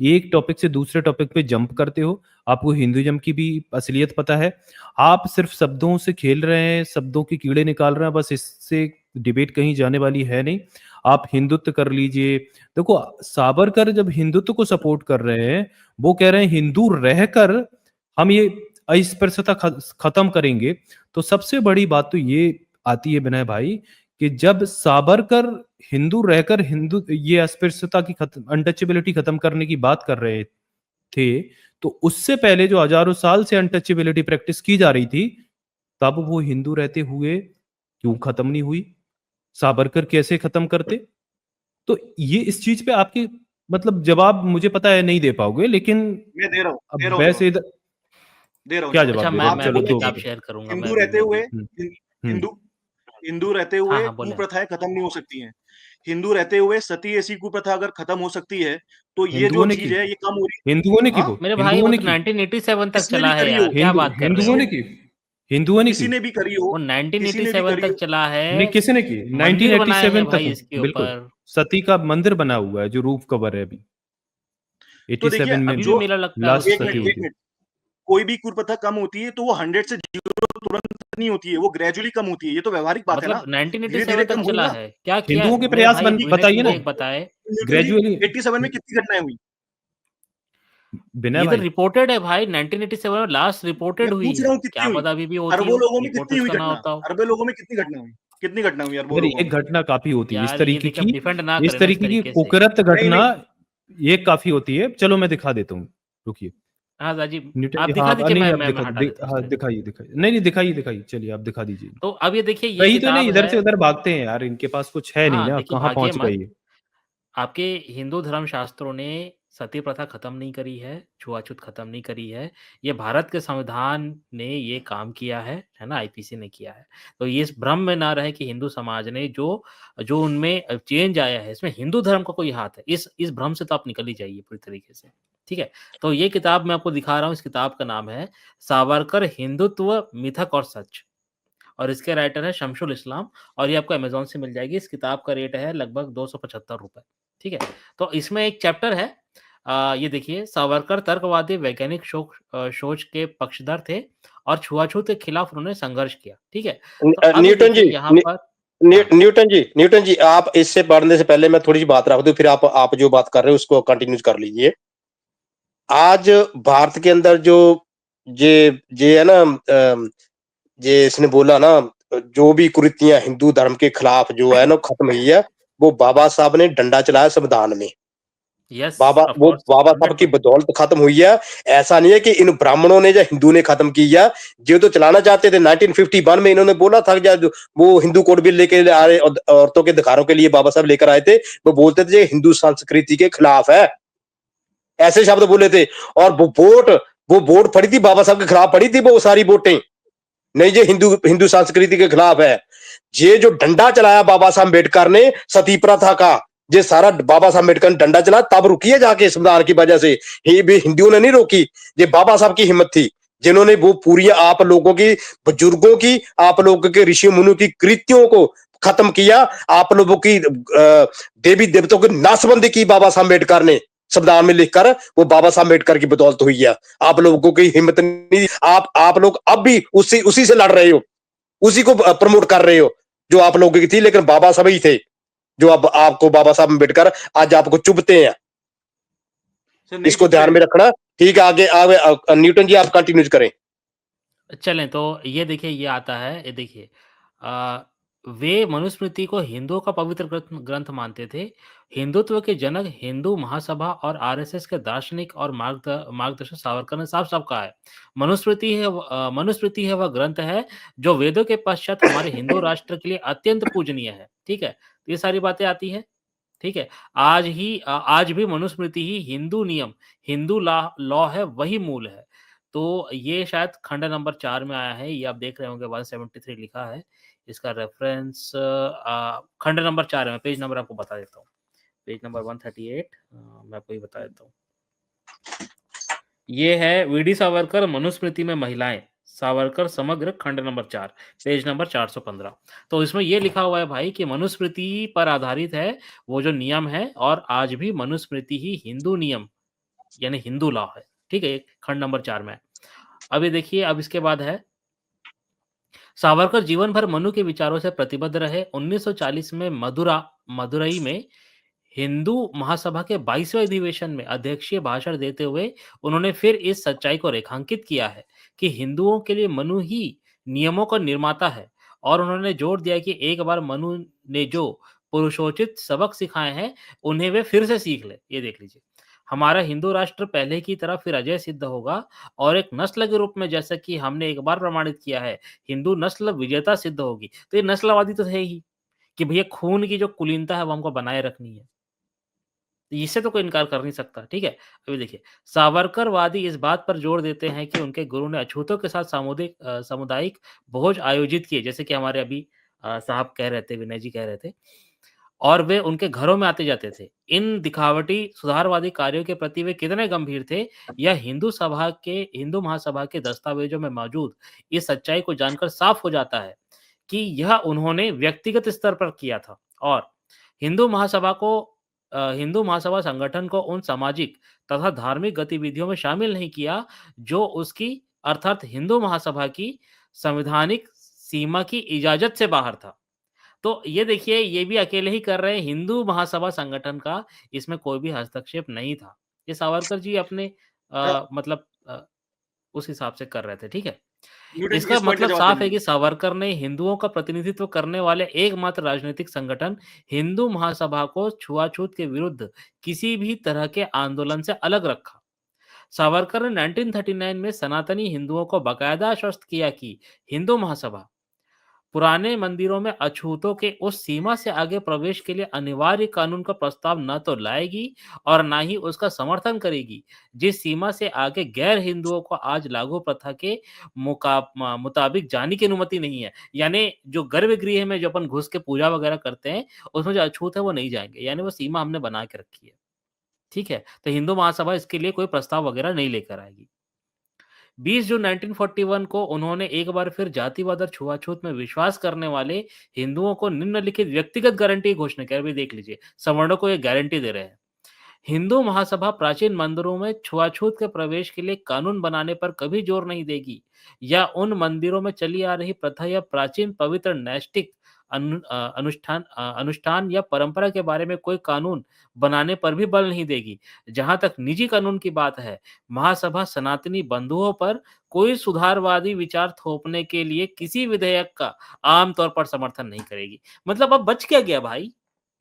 एक टॉपिक से दूसरे टॉपिक पे जंप करते हो। आपको हिंदुइज्म की भी असलियत पता है, आप सिर्फ शब्दों से खेल रहे हैं, शब्दों के कीड़े निकाल रहे हैं, बस इससे डिबेट कहीं जाने वाली है नहीं। आप हिंदुत्व कर लीजिए। देखो सावरकर जब हिंदुत्व को सपोर्ट कर रहे हैं, वो कह रहे हैं हिंदू रहकर हम ये अस्पृश्यता खत्म करेंगे। तो सबसे बड़ी बात तो ये आती है विनय भाई, कि जब सावरकर हिंदू रहकर हिंदू ये अस्पृश्यता की अनटचेबिलिटी खत्म करने की बात कर रहे थे, तो उससे पहले जो हजारों साल से अनटचेबिलिटी प्रैक्टिस की जा रही थी, तब वो हिंदू रहते हुए क्यों खत्म नहीं हुई? सावरकर कैसे खत्म करते? तो ये इस चीज पे आपके मतलब जवाब मुझे पता है नहीं दे पाओगे, लेकिन मैं दे रहा हूँ, अब दे रहा हूँ वैसे जवाब, दे रहा हूँ क्या जवाब। जवाब अच्छा दे रहे मैं हो? मैं चलो भी दो। किताब शेयर करूंगा, हिंदू मैं भी रहते हुए हम्म। हिंदू हिंदू रहते हाँ हुए हाँ बोले। कुप्रथाएं खत्म नहीं हो सकती हैं। हिंदू रहते हुए सती ऐसी कुप्रथा अगर खत्म हो सकती है, तो ये जो हिंदुओं ने चीज की, है ये कम हो रही हिंदुओं ने है। की, हाँ, वो मेरे भाई हिंदुओं वो ने तो की, 1987 तक किसने भी चला है करी यार, हो, क्या बात कर रहे हिंदुओं हो? ने की, हिंदुओं ने किसी की। ने भी करी हो, वो किसी ने भी 1987 करी तक हो। चला है, नहीं, किसी ने की, मंदिर बनाए हैं 1987 भाई तक। इसके बिल्कुल, ऊपर। सती का मंदिर बना हुआ है जो रूफ कवर है अभी, तो देखिए, 87 में अभी भी जो मेला लगता है लास्ट उस एक सती मिनट हुई एक थी। मिनट कोई भी कुप्रथा कम होती है तो वो 100 से 0 तुरंत नहीं होती है, वो ग्रेजुअली कम होती है। ये तो व्यवहारिक बात है ना, मतलब धीरे-धीरे 1987 कम तक हुई चला ना। है। क्या किया हिंदुओं के मेरे प्रयास भाई विनय बताइए ना, मुझे एक बताएं। न्यूटन जी ग्रेजुअली 87 में कितनी घटनाएं हुई? विनय ये तो भाई रिपोर्टेड है भाई, 1987 में लास्ट रिपोर्टेड मैं हुई पूछ है। रहा हूँ कितनी क्या हुई? पता अभी भी होती अरबों हो, लोगों में रिपोर्ट कितनी हुई उसका ना घटना? होता हो। अरबों लोगों में कितनी घटना हुई? कितनी घटना हुई अरबों यार लोगों एक में? घटना काफी होती है इस यार ये तरीके देखिए, की, डिफेंड ना इस करें ना इस तरीके की तरीके से। कुकरत नहीं, घटना नहीं। ये काफी होती है। चलो मैं दिखा देता हूँ, रुकिए। हाँ दाजी, न्यूटन आप जी, हाँ दिखा दीजिए, नहीं मैं आप मैं दिखा मैं हटा देता हूँ हाँ स्क्रीन से। दिखाइए दिखाइए, नहीं नहीं दिखाइए दिखाइए, चलिए आप दिखा दीजिए। तो अब ये देखिए, ये सही तो नहीं, किताब इधर है। से उधर भागते हैं यार, इनके पास कुछ है नहीं हाँ, ना, देखिए कहाँ भागिए पहुंच गए मत। ये। आपके हिंदू धर्मशास्त्रों ने सती प्रथा खत्म नहीं करी है, छुआछूत खत्म नहीं करी है। ये भारत के संविधान ने ये काम किया है ना? आईपीसी ने किया है। तो ये इस भ्रम में ना रहे कि हिंदू समाज ने जो जो उनमें चेंज आया है, इसमें हिंदू धर्म का कोई हाथ है। इस भ्रम से तो आप निकल ही जाइए पूरी तरीके से, ठीक है? तो ये किताब मैं आपको दिखा रहा हूँ, इस किताब का नाम है सावरकर हिंदुत्व, मिथक और सच। और इसके राइटर है शमशुल इस्लाम, और ये आपको अमेज़न से मिल जाएगी। इस किताब का रेट है लगभग ₹275, ठीक है? तो इसमें एक चैप्टर है, ये देखिए, सावरकर तर्कवादी वैज्ञानिक सोच के पक्षधर थे और छुआछूत के खिलाफ उन्होंने संघर्ष किया, ठीक है? तो अब ये न्यूटन जी, देखिए यहाँ पर। हाँ, न्यूटन जी, आप इससे पढ़ने से पहले मैं थोड़ी सी बात रख दूं, फिर आप जो बात कर रहे हो उसको कंटिन्यू कर लीजिए। आज भारत के अंदर जो ये है ना, ये इसने बोला ना, जो भी कुरीतियां हिंदू धर्म के खिलाफ जो है ना खत्म हुई है, वो बाबा साहब ने डंडा चलाया संविधान में। यस, बाबा ऑफ वो कोर्स, बाबा साहब की 100%। बदौलत खत्म हुई है। ऐसा नहीं है कि इन ब्राह्मणों ने या हिंदू ने खत्म की है। ये तो चलाना चाहते थे। 1951 में इन्होंने बोला था कि वो हिंदू कोड बिल लेके आ रहे, औरतों के अधिकारों के लिए बाबा साहब लेकर आए थे। वो बोलते थे ये हिंदू संस्कृति के खिलाफ है, ऐसे शब्द बोले थे। और वो वोट पड़ी थी बाबा साहब के खिलाफ, पड़ी थी वो सारी वोटें। नहीं, ये हिंदू हिंदू संस्कृति के खिलाफ है। ये जो डंडा चलाया बाबा साहब अम्बेडकर ने सती प्रथा का, ये सारा बाबा साहब अम्बेडकर ने डंडा चला, तब रुकी है जाके संविधान की वजह से। ये भी हिंदुओं ने नहीं रोकी, ये बाबा साहब की हिम्मत थी, जिन्होंने वो पूरी आप लोगों की, बुजुर्गों की, आप लोगों के ऋषि मुनियों की कृतियों को खत्म किया। आप लोगों की देवी देवताओं की नाशबंदी की बाबा साहब अम्बेडकर ने संविधान में लिखकर। वो बाबा साहब अम्बेडकर की बदौलत हुई है। आप लोगों की हिम्मत नहीं, आप लोग अब भी उसी से लड़ रहे हो, उसी को प्रमोट कर रहे हो जो आप लोगों की थी। लेकिन बाबा साहब ही थे जो अब आपको, बाबा साहब अम्बेडकर आज आपको चुभते हैं। सर नहीं इसको चुपते। ध्यान में रखना, ठीक है? आगे आगे न्यूटन जी आप कंटिन्यू करें। चलें, तो ये देखिए, ये आता है, ये देखिए, वे मनुस्मृति को हिंदुओं का पवित्र ग्रंथ मानते थे। हिंदुत्व के जनक हिंदू महासभा और आरएसएस के दार्शनिक और मार्गदर्शक सावरकर ने साफ-साफ कहा है, मनुस्मृति है वह ग्रंथ है जो वेदों के पश्चात हमारे हिंदू राष्ट्र के लिए अत्यंत पूजनीय है, ठीक है? तो ये सारी बातें आती हैं, ठीक है? आज भी मनुस्मृति ही हिंदू नियम, हिंदू लॉ है, वही मूल है। तो ये शायद खंड नंबर 4 में आया है, ये आप देख रहे होंगे 173 लिखा है। इसका रेफ़रेंस खंड नंबर 4 है, मैं पेज नंबर आपको बता देता हूँ। पेज नंबर 138, मैं आपको ये बता देता हूँ। ये है वीडी सावरकर मनुस्मृति में महिलाएँ, सावरकर समग्र खंड नंबर 4, पेज नंबर 415। तो इसमें ये लिखा हुआ है भाई कि मनुस्मृति पर आधारित है वो जो नियम है, और आज भी मनुस्मृति ही हिंदू नियम यानी हिंदू लॉ है, ठीक है? खंड नंबर 4 में। अब ये देखिए, अब इसके बाद है, सावरकर जीवन भर मनु के विचारों से प्रतिबद्ध रहे। 1940 में मदुरई में हिंदू महासभा के 22वें अधिवेशन में अध्यक्षीय भाषण देते हुए उन्होंने फिर इस सच्चाई को रेखांकित किया है कि हिंदुओं के लिए मनु ही नियमों का निर्माता है, और उन्होंने जोर दिया कि एक बार मनु ने जो पुरुषोचित सबक सिखाए हैं, उन्हें वे फिर से सीख ले। ये देख लीजिए, हमारा हिंदू राष्ट्र पहले की तरह फिर अजय सिद्ध होगा, और एक नस्ल के रूप में, जैसा कि हमने एक बार प्रमाणित किया है, हिंदू नस्ल विजेता सिद्ध होगी। तो ये नस्लवादी तो है ही कि भैया खून की जो कुलीनता है वो हमको बनाए रखनी है। इससे तो कोई इनकार कर नहीं सकता, ठीक है? अभी देखिए, सावरकरवादी इस बात पर जोर देते हैं कि उनके गुरु ने अछूतों के साथ सामुदायिक भोज आयोजित किए, जैसे कि हमारे अभी साहब कह रहे थे, विनय जी कह रहे थे, और वे उनके घरों में आते-जाते थे। इन दिखावटी सुधारवादी कार्यों के प्रति वे कितने गंभीर थे, यह हिंदू महासभा के दस्तावेजों में मौजूद इस सच्चाई को जानकर साफ हो जाता है कि यह उन्होंने व्यक्तिगत स्तर पर किया था, और हिंदू महासभा को हिंदू महासभा संगठन को उन सामाजिक तथा धार्मिक गतिविधियों में शामिल नहीं किया जो उसकी अर्थात हिंदू महासभा की संवैधानिक सीमा की इजाजत से बाहर था। तो ये देखिए, ये भी अकेले ही कर रहे हैं, हिंदू महासभा संगठन का इसमें कोई भी हस्तक्षेप नहीं था। ये सावरकर जी अपने मतलब उस हिसाब से कर रहे थे, ठीक है? न्यूटन जी इसका इस पॉइंट का मतलब जवाब साफ देने है दीजिए। कि सावरकर ने हिंदुओं का प्रतिनिधित्व करने वाले एकमात्र राजनीतिक संगठन हिंदू महासभा को छुआछूत के विरुद्ध किसी भी तरह के आंदोलन से अलग रखा। सावरकर ने 1939 में सनातनी हिंदुओं को बाकायदा आश्वस्त किया कि हिंदू महासभा पुराने मंदिरों में अछूतों के उस सीमा से आगे प्रवेश के लिए अनिवार्य कानून का प्रस्ताव न तो लाएगी और न ही उसका समर्थन करेगी, जिस सीमा से आगे गैर हिंदुओं को आज लागू प्रथा के मुताबिक जाने की अनुमति नहीं है। यानी जो गर्भगृह में जो अपन घुस के पूजा वगैरह करते हैं, उसमें जो अछूत है वो नहीं जाएंगे, यानी वो सीमा हमने बना के रखी है। ठीक है, तो हिंदू महासभा इसके लिए कोई प्रस्ताव वगैरह नहीं लेकर आएगी। 20 जून 1941 को उन्होंने एक बार फिर जातिवाद और छुआछूत में विश्वास करने वाले हिंदुओं को निम्नलिखित व्यक्तिगत गारंटी की घोषणा की। अभी देख लीजिए, सवर्णों को ये गारंटी दे रहे हैं। हिंदू महासभा प्राचीन मंदिरों में छुआछूत के प्रवेश के लिए कानून बनाने पर कभी जोर नहीं देगी या उन मंदिरों में चली आ रही प्रथा या प्राचीन पवित्र नैष्टिक अनुष्ठान या परंपरा के बारे में कोई कानून बनाने पर भी बल नहीं देगी। जहां तक निजी कानून की बात है, महासभा सनातनी बंधुओं पर कोई सुधारवादी विचार थोपने के लिए किसी विधेयक का आमतौर पर समर्थन नहीं करेगी। मतलब अब बच क्या गया भाई?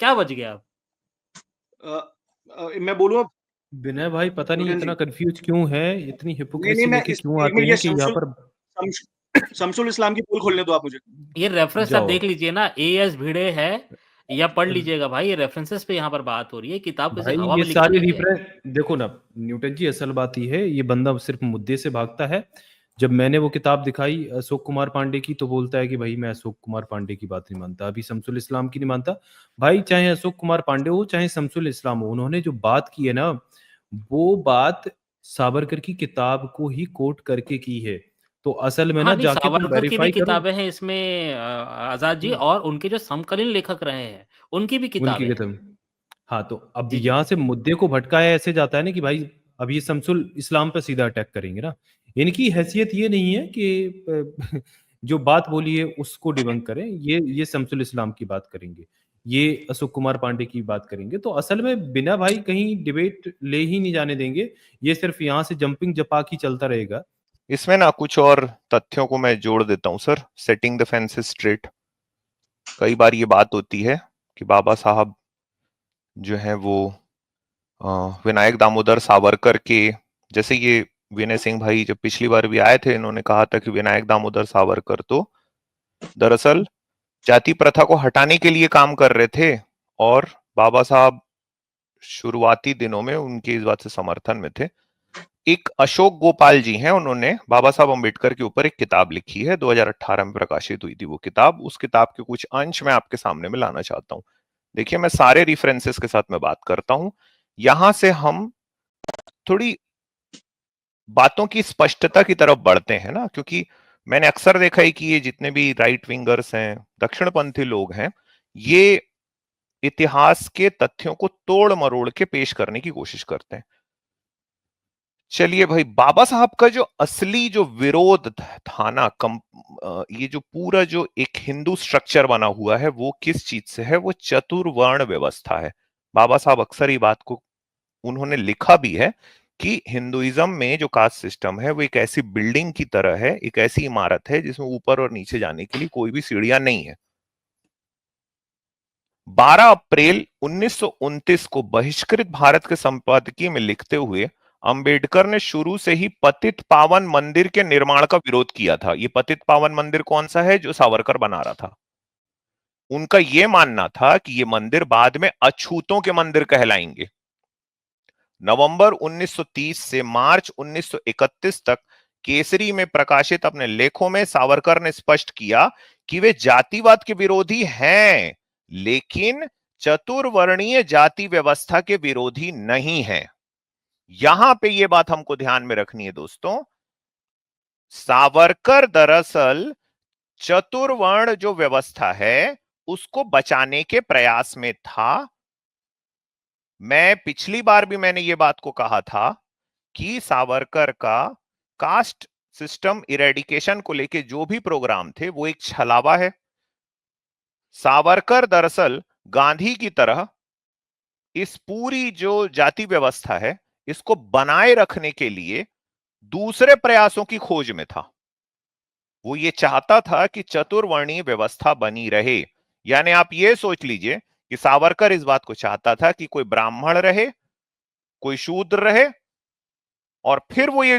क्या बच गया अब? मैं बोलूँ अब? विनय भाई पता नहीं न्यूटन इतना जी। कंफ्यूज क्यों है, इतनी नहीं, हिपोक्रेसी मैं लेके इस क्यों 1 आते मिनट ये हैं कि यहाँ पर शमसुल इस्लाम की पोल खोलने दो आप मुझे। ये रेफरेंस आप जाओ। देख लीजिए ना, एएस भिड़े है या पढ़ लीजिएगा भाई, ये रेफरेंसेस पे यहाँ पर बात हो रही है, किताब किसी भाई हवा ये में लिखी सारी नहीं है। रिफरेंस देखो ना न्यूटन जी, असल बात ये है, ये बंदा सिर्फ मुद्दे से भागता है। जब मैंने वो किताब दिखाई अशोक कुमार पांडे की, तो बोलता है कि भाई मैं अशोक कुमार पांडे की बात नहीं मानता, अभी शमसुल इस्लाम की नहीं मानता। भाई चाहे अशोक कुमार पांडे हो चाहे शमसुल इस्लाम हो, उन्होंने जो बात की है ना, वो बात सावरकर की किताब को ही कोट करके की है। तो असल में हाँ, ना नहीं जाके तुम सावरकर की भी वेरीफाई करो। किताबें हैं इसमें आज़ाद जी, और उनके जो समकालीन लेखक रहे हैं, उनकी भी उनकी किताबें हैं। किताब। हाँ, तो अब जी, जी। यहाँ से मुद्दे को भटकाया ऐसे जाता है ना कि भाई अब ये शमसुल इस्लाम पे सीधा अटैक करेंगे ना। इनकी हैसियत ये नहीं है कि जो बात बोली है उसको डिबंक करें, ये शमसुल इस्लाम की बात करेंगे, ये अशोक कुमार पांडे की बात करेंगे। तो असल में बिना भाई कहीं डिबेट ले ही नहीं जाने देंगे, ये सिर्फ यहाँ से जंपिंग जपाक ही चलता रहेगा। इसमें ना कुछ और तथ्यों को मैं जोड़ देता हूं sir, setting the fences straight. कई बार ये बात होती है कि बाबा साहब जो है वो विनायक दामोदर सावरकर के, जैसे ये विनय सिंह भाई जब पिछली बार भी आए थे, इन्होंने कहा था कि विनायक दामोदर सावरकर तो दरअसल जाति प्रथा को हटाने के लिए काम कर रहे थे, और बाबा साहब शुरुआती दिनों में उनके इस बात से समर्थन में थे। एक अशोक गोपाल जी हैं, उन्होंने बाबा साहब अंबेडकर के ऊपर एक किताब लिखी है, 2018 में प्रकाशित हुई थी वो किताब। उस किताब के कुछ अंश मैं आपके सामने में लाना चाहता हूं। देखिए, मैं सारे रेफरेंसेस के साथ में बात करता हूं, यहां से हम थोड़ी बातों की स्पष्टता की तरफ बढ़ते हैं ना, क्योंकि मैंने अक्सर देखा है कि ये जितने भी राइट विंगर्स हैं, दक्षिणपंथी लोग हैं, ये इतिहास के तथ्यों को तोड़ मरोड़ के पेश करने की कोशिश करते हैं। चलिए भाई, बाबा साहब का जो असली जो विरोध था ना, ये जो पूरा जो एक हिंदू स्ट्रक्चर बना हुआ है, वो किस चीज से है? वो चतुर्वर्ण व्यवस्था है। बाबा साहब अक्सर ये बात को उन्होंने लिखा भी है कि हिंदुइज्म में जो कास्ट सिस्टम है वो एक ऐसी बिल्डिंग की तरह है, एक ऐसी इमारत है जिसमें ऊपर और नीचे जाने के लिए कोई भी सीढ़ियां नहीं है। 12 अप्रैल 1929 को बहिष्कृत भारत के संपादकीय में लिखते हुए अंबेडकर ने शुरू से ही पतित पावन मंदिर के निर्माण का विरोध किया था। ये पतित पावन मंदिर कौन सा है? जो सावरकर बना रहा था। उनका यह मानना था कि ये मंदिर बाद में अछूतों के मंदिर कहलाएंगे। नवंबर 1930 से मार्च 1931 तक केसरी में प्रकाशित अपने लेखों में सावरकर ने स्पष्ट किया कि वे जातिवाद के विरोधी हैं, लेकिन चतुर्वर्णीय जाति व्यवस्था के विरोधी नहीं हैं। यहां पे ये बात हमको ध्यान में रखनी है दोस्तों। सावरकर दरअसल चतुर्वर्ण जो व्यवस्था है उसको बचाने के प्रयास में था, मैं पिछली बार भी मैंने ये बात को कहा था कि सावरकर का कास्ट सिस्टम इरेडिकेशन को लेके जो भी प्रोग्राम थे वो एक छलावा है। सावरकर दरअसल गांधी की तरह इस पूरी जो जाति व्यवस्था है इसको बनाए रखने के लिए दूसरे प्रयासों की खोज में था। वो ये चाहता था कि चतुर्वर्णीय व्यवस्था बनी रहे। यानी आप ये सोच लीजिए कि सावरकर इस बात को चाहता था कि कोई ब्राह्मण रहे, कोई शूद्र रहे, और फिर वो ये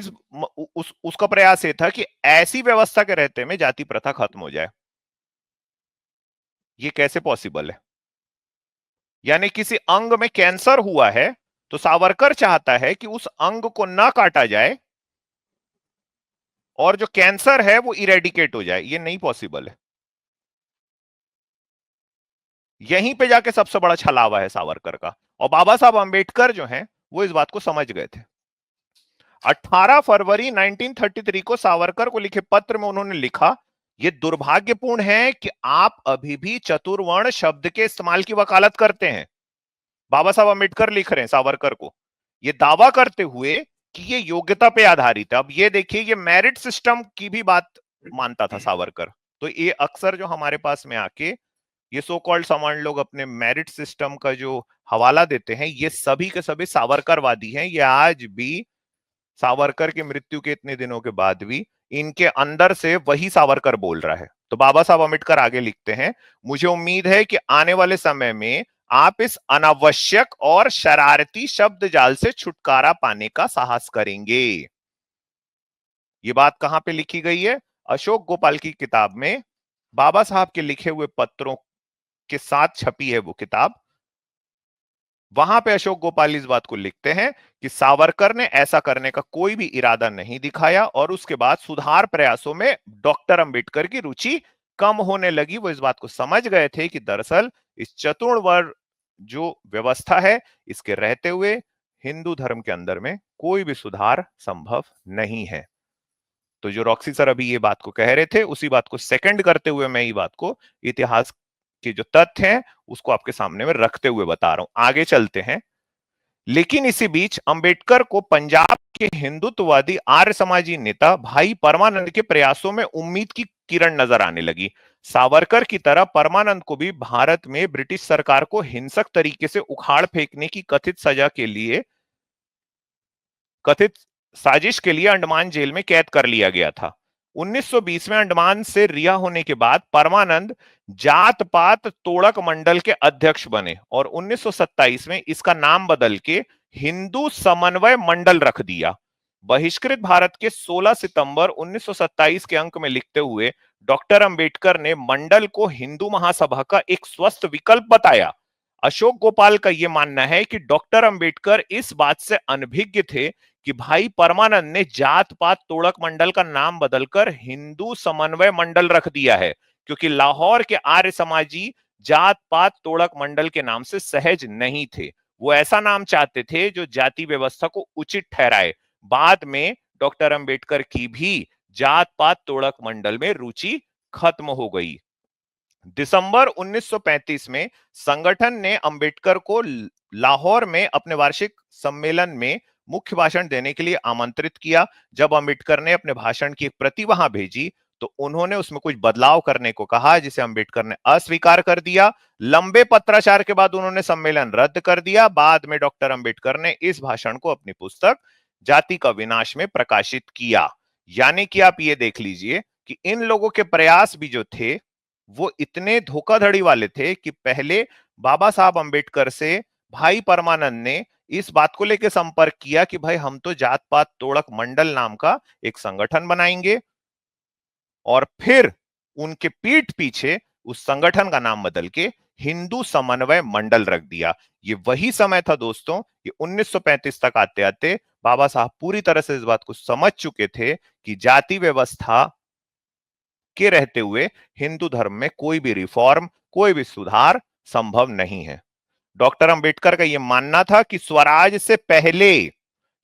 उसका प्रयास ये था कि ऐसी व्यवस्था के रहते में जाति प्रथा खत्म हो जाए। ये कैसे पॉसिबल है? यानी किसी अंग में कैंसर हुआ है तो सावरकर चाहता है कि उस अंग को ना काटा जाए और जो कैंसर है वो इरेडिकेट हो जाए। ये नहीं पॉसिबल है। यहीं पे जाके सबसे बड़ा छलावा है सावरकर का। और बाबा साहब अंबेडकर जो हैं वो इस बात को समझ गए थे। 18 फरवरी 1933 को सावरकर को लिखे पत्र में उन्होंने लिखा, यह दुर्भाग्यपूर्ण है कि आप अभी भी चतुर्वर्ण शब्द के इस्तेमाल की वकालत करते हैं। बाबा साहब अंबेडकर लिख रहे हैं सावरकर को, यह दावा करते हुए कि ये योग्यता पे आधारित है। अब ये देखिए, ये मेरिट सिस्टम की भी बात मानता था सावरकर। तो ये अक्सर जो हमारे पास में आके ये सो कॉल्ड सवर्ण लोग अपने मेरिट सिस्टम का जो हवाला देते हैं, ये सभी के सभी सावरकरवादी हैं। ये आज भी सावरकर की मृत्यु के इतने दिनों के बाद भी इनके अंदर से वही सावरकर बोल रहा है। तो बाबा साहब अंबेडकर आगे लिखते हैं, मुझे उम्मीद है कि आने वाले समय में आप इस अनावश्यक और शरारती शब्द जाल से छुटकारा पाने का साहस करेंगे। ये बात कहां पे लिखी गई है? अशोक गोपाल की किताब में बाबा साहब के लिखे हुए पत्रों के साथ छपी है वो किताब। वहां पे अशोक गोपाल इस बात को लिखते हैं कि सावरकर ने ऐसा करने का कोई भी इरादा नहीं दिखाया और उसके बाद सुधार प्रयासों में डॉक्टर अंबेडकर की रुचि कम होने लगी। वो इस बात को समझ गए थे कि दरअसल इस चतुर्वर्ण जो व्यवस्था है इसके रहते हुए हिंदू धर्म के अंदर में कोई भी सुधार संभव नहीं है। तो जो रॉक्सी सर अभी ये बात को कह रहे थे उसी बात को सेकंड करते हुए मैं ये बात को इतिहास के जो तथ्य हैं उसको आपके सामने में रखते हुए बता रहा हूं। आगे चलते हैं। लेकिन इसी बीच अंबेडकर को पंजाब के हिंदुत्ववादी आर्य समाजी नेता भाई परमानंद के प्रयासों में उम्मीद की किरण नजर आने लगी। सावरकर की तरह परमानंद को भी भारत में ब्रिटिश सरकार को हिंसक तरीके से उखाड़ फेंकने की कथित साजिश के लिए अंडमान जेल में कैद कर लिया गया था। 1920 में अंडमान से रिहा होने के बाद परमानंद जात पात तोड़क मंडल के अध्यक्ष बने और 1927 में इसका नाम बदल के हिंदू समन्वय मंडल रख दिया। बहिष्कृत भारत के 16 सितंबर 1927 के अंक में लिखते हुए डॉक्टर अंबेडकर ने मंडल को हिंदू महासभा का एक स्वस्थ विकल्प बताया। अशोक गोपाल का यह मानना है कि डॉक्टर अंबेडकर इस बात से अनभिज्ञ थे कि भाई परमानंद ने जात पात तोड़क मंडल का नाम बदलकर हिंदू समन्वय मंडल रख दिया है, क्योंकि लाहौर के आर्य समाजी जात पात तोड़क मंडल के नाम से सहज नहीं थे। वो ऐसा नाम चाहते थे जो जाति व्यवस्था को उचित ठहराए। बाद में डॉक्टर अंबेडकर की भी जात पात तोड़क मंडल में रुचि खत्म हो गई। दिसंबर 1935 में संगठन ने अंबेडकर को लाहौर में अपने वार्षिक सम्मेलन में मुख्य भाषण देने के लिए आमंत्रित किया। जब अंबेडकर ने अपने भाषण की एक प्रति वहां भेजी तो उन्होंने उसमें कुछ बदलाव करने को कहा, जिसे अंबेडकर ने अस्वीकार कर दिया। लंबे पत्राचार के बाद उन्होंने सम्मेलन रद्द कर दिया। बाद में डॉक्टर अंबेडकर ने इस भाषण को अपनी पुस्तक जाति का विनाश में प्रकाशित किया। यानी कि आप ये देख लीजिए कि इन लोगों के प्रयास भी जो थे वो इतने धोखाधड़ी वाले थे कि पहले बाबा साहब अंबेडकर से भाई परमानंद ने इस बात को लेकर संपर्क किया कि भाई हम तो जात पात तोड़क मंडल नाम का एक संगठन बनाएंगे, और फिर उनके पीठ पीछे उस संगठन का नाम बदल के हिंदू समन्वय मंडल रख दिया। ये वही समय था दोस्तों, ये 1935 तक आते आते बाबा साहब पूरी तरह से इस बात को समझ चुके थे कि जाति व्यवस्था के रहते हुए हिंदू धर्म में कोई भी रिफॉर्म, कोई भी सुधार संभव नहीं है। डॉक्टर अंबेडकर का यह मानना था कि स्वराज से पहले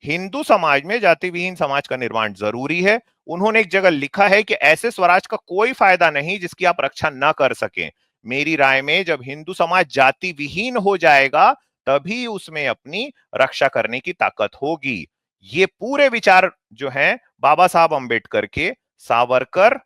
हिंदू समाज में जाति विहीन समाज का निर्माण जरूरी है। उन्होंने एक जगह लिखा है कि ऐसे स्वराज का कोई फायदा नहीं जिसकी आप रक्षा न कर सकें। मेरी राय में जब हिंदू समाज जाति विहीन हो जाएगा तभी उसमें अपनी रक्षा करने की ताकत होगी। ये पूरे विचार जो हैं बाबा साहब अंबेडकर के, सावरकर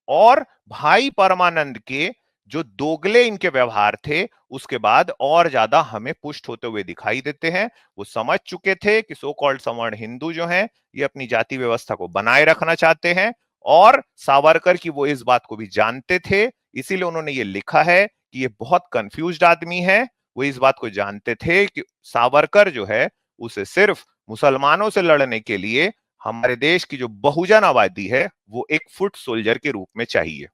और भाई परमानंद के जो दोगले इनके व्यवहार थे, उसके बाद और ज्यादा हमें पुष्ट होते हुए दिखाई देते हैं। वो समझ चुके थे कि सो कॉल्ड सवर्ण हिंदू जो हैं ये अपनी जाति व्यवस्था को बनाए रखना चाहते हैं, और सावरकर की वो इस बात को भी जानते थे, इसीलिए उन्होंने ये लिखा है कि ये बहुत कंफ्यूज्ड आदमी है। वो इस बात को जानते थे कि सावरकर जो है उसे सिर्फ मुसलमानों से लड़ने के लिए हमारे देश की जो बहुजन आबादी है वो एक फुट सोल्जर के रूप में चाहिए।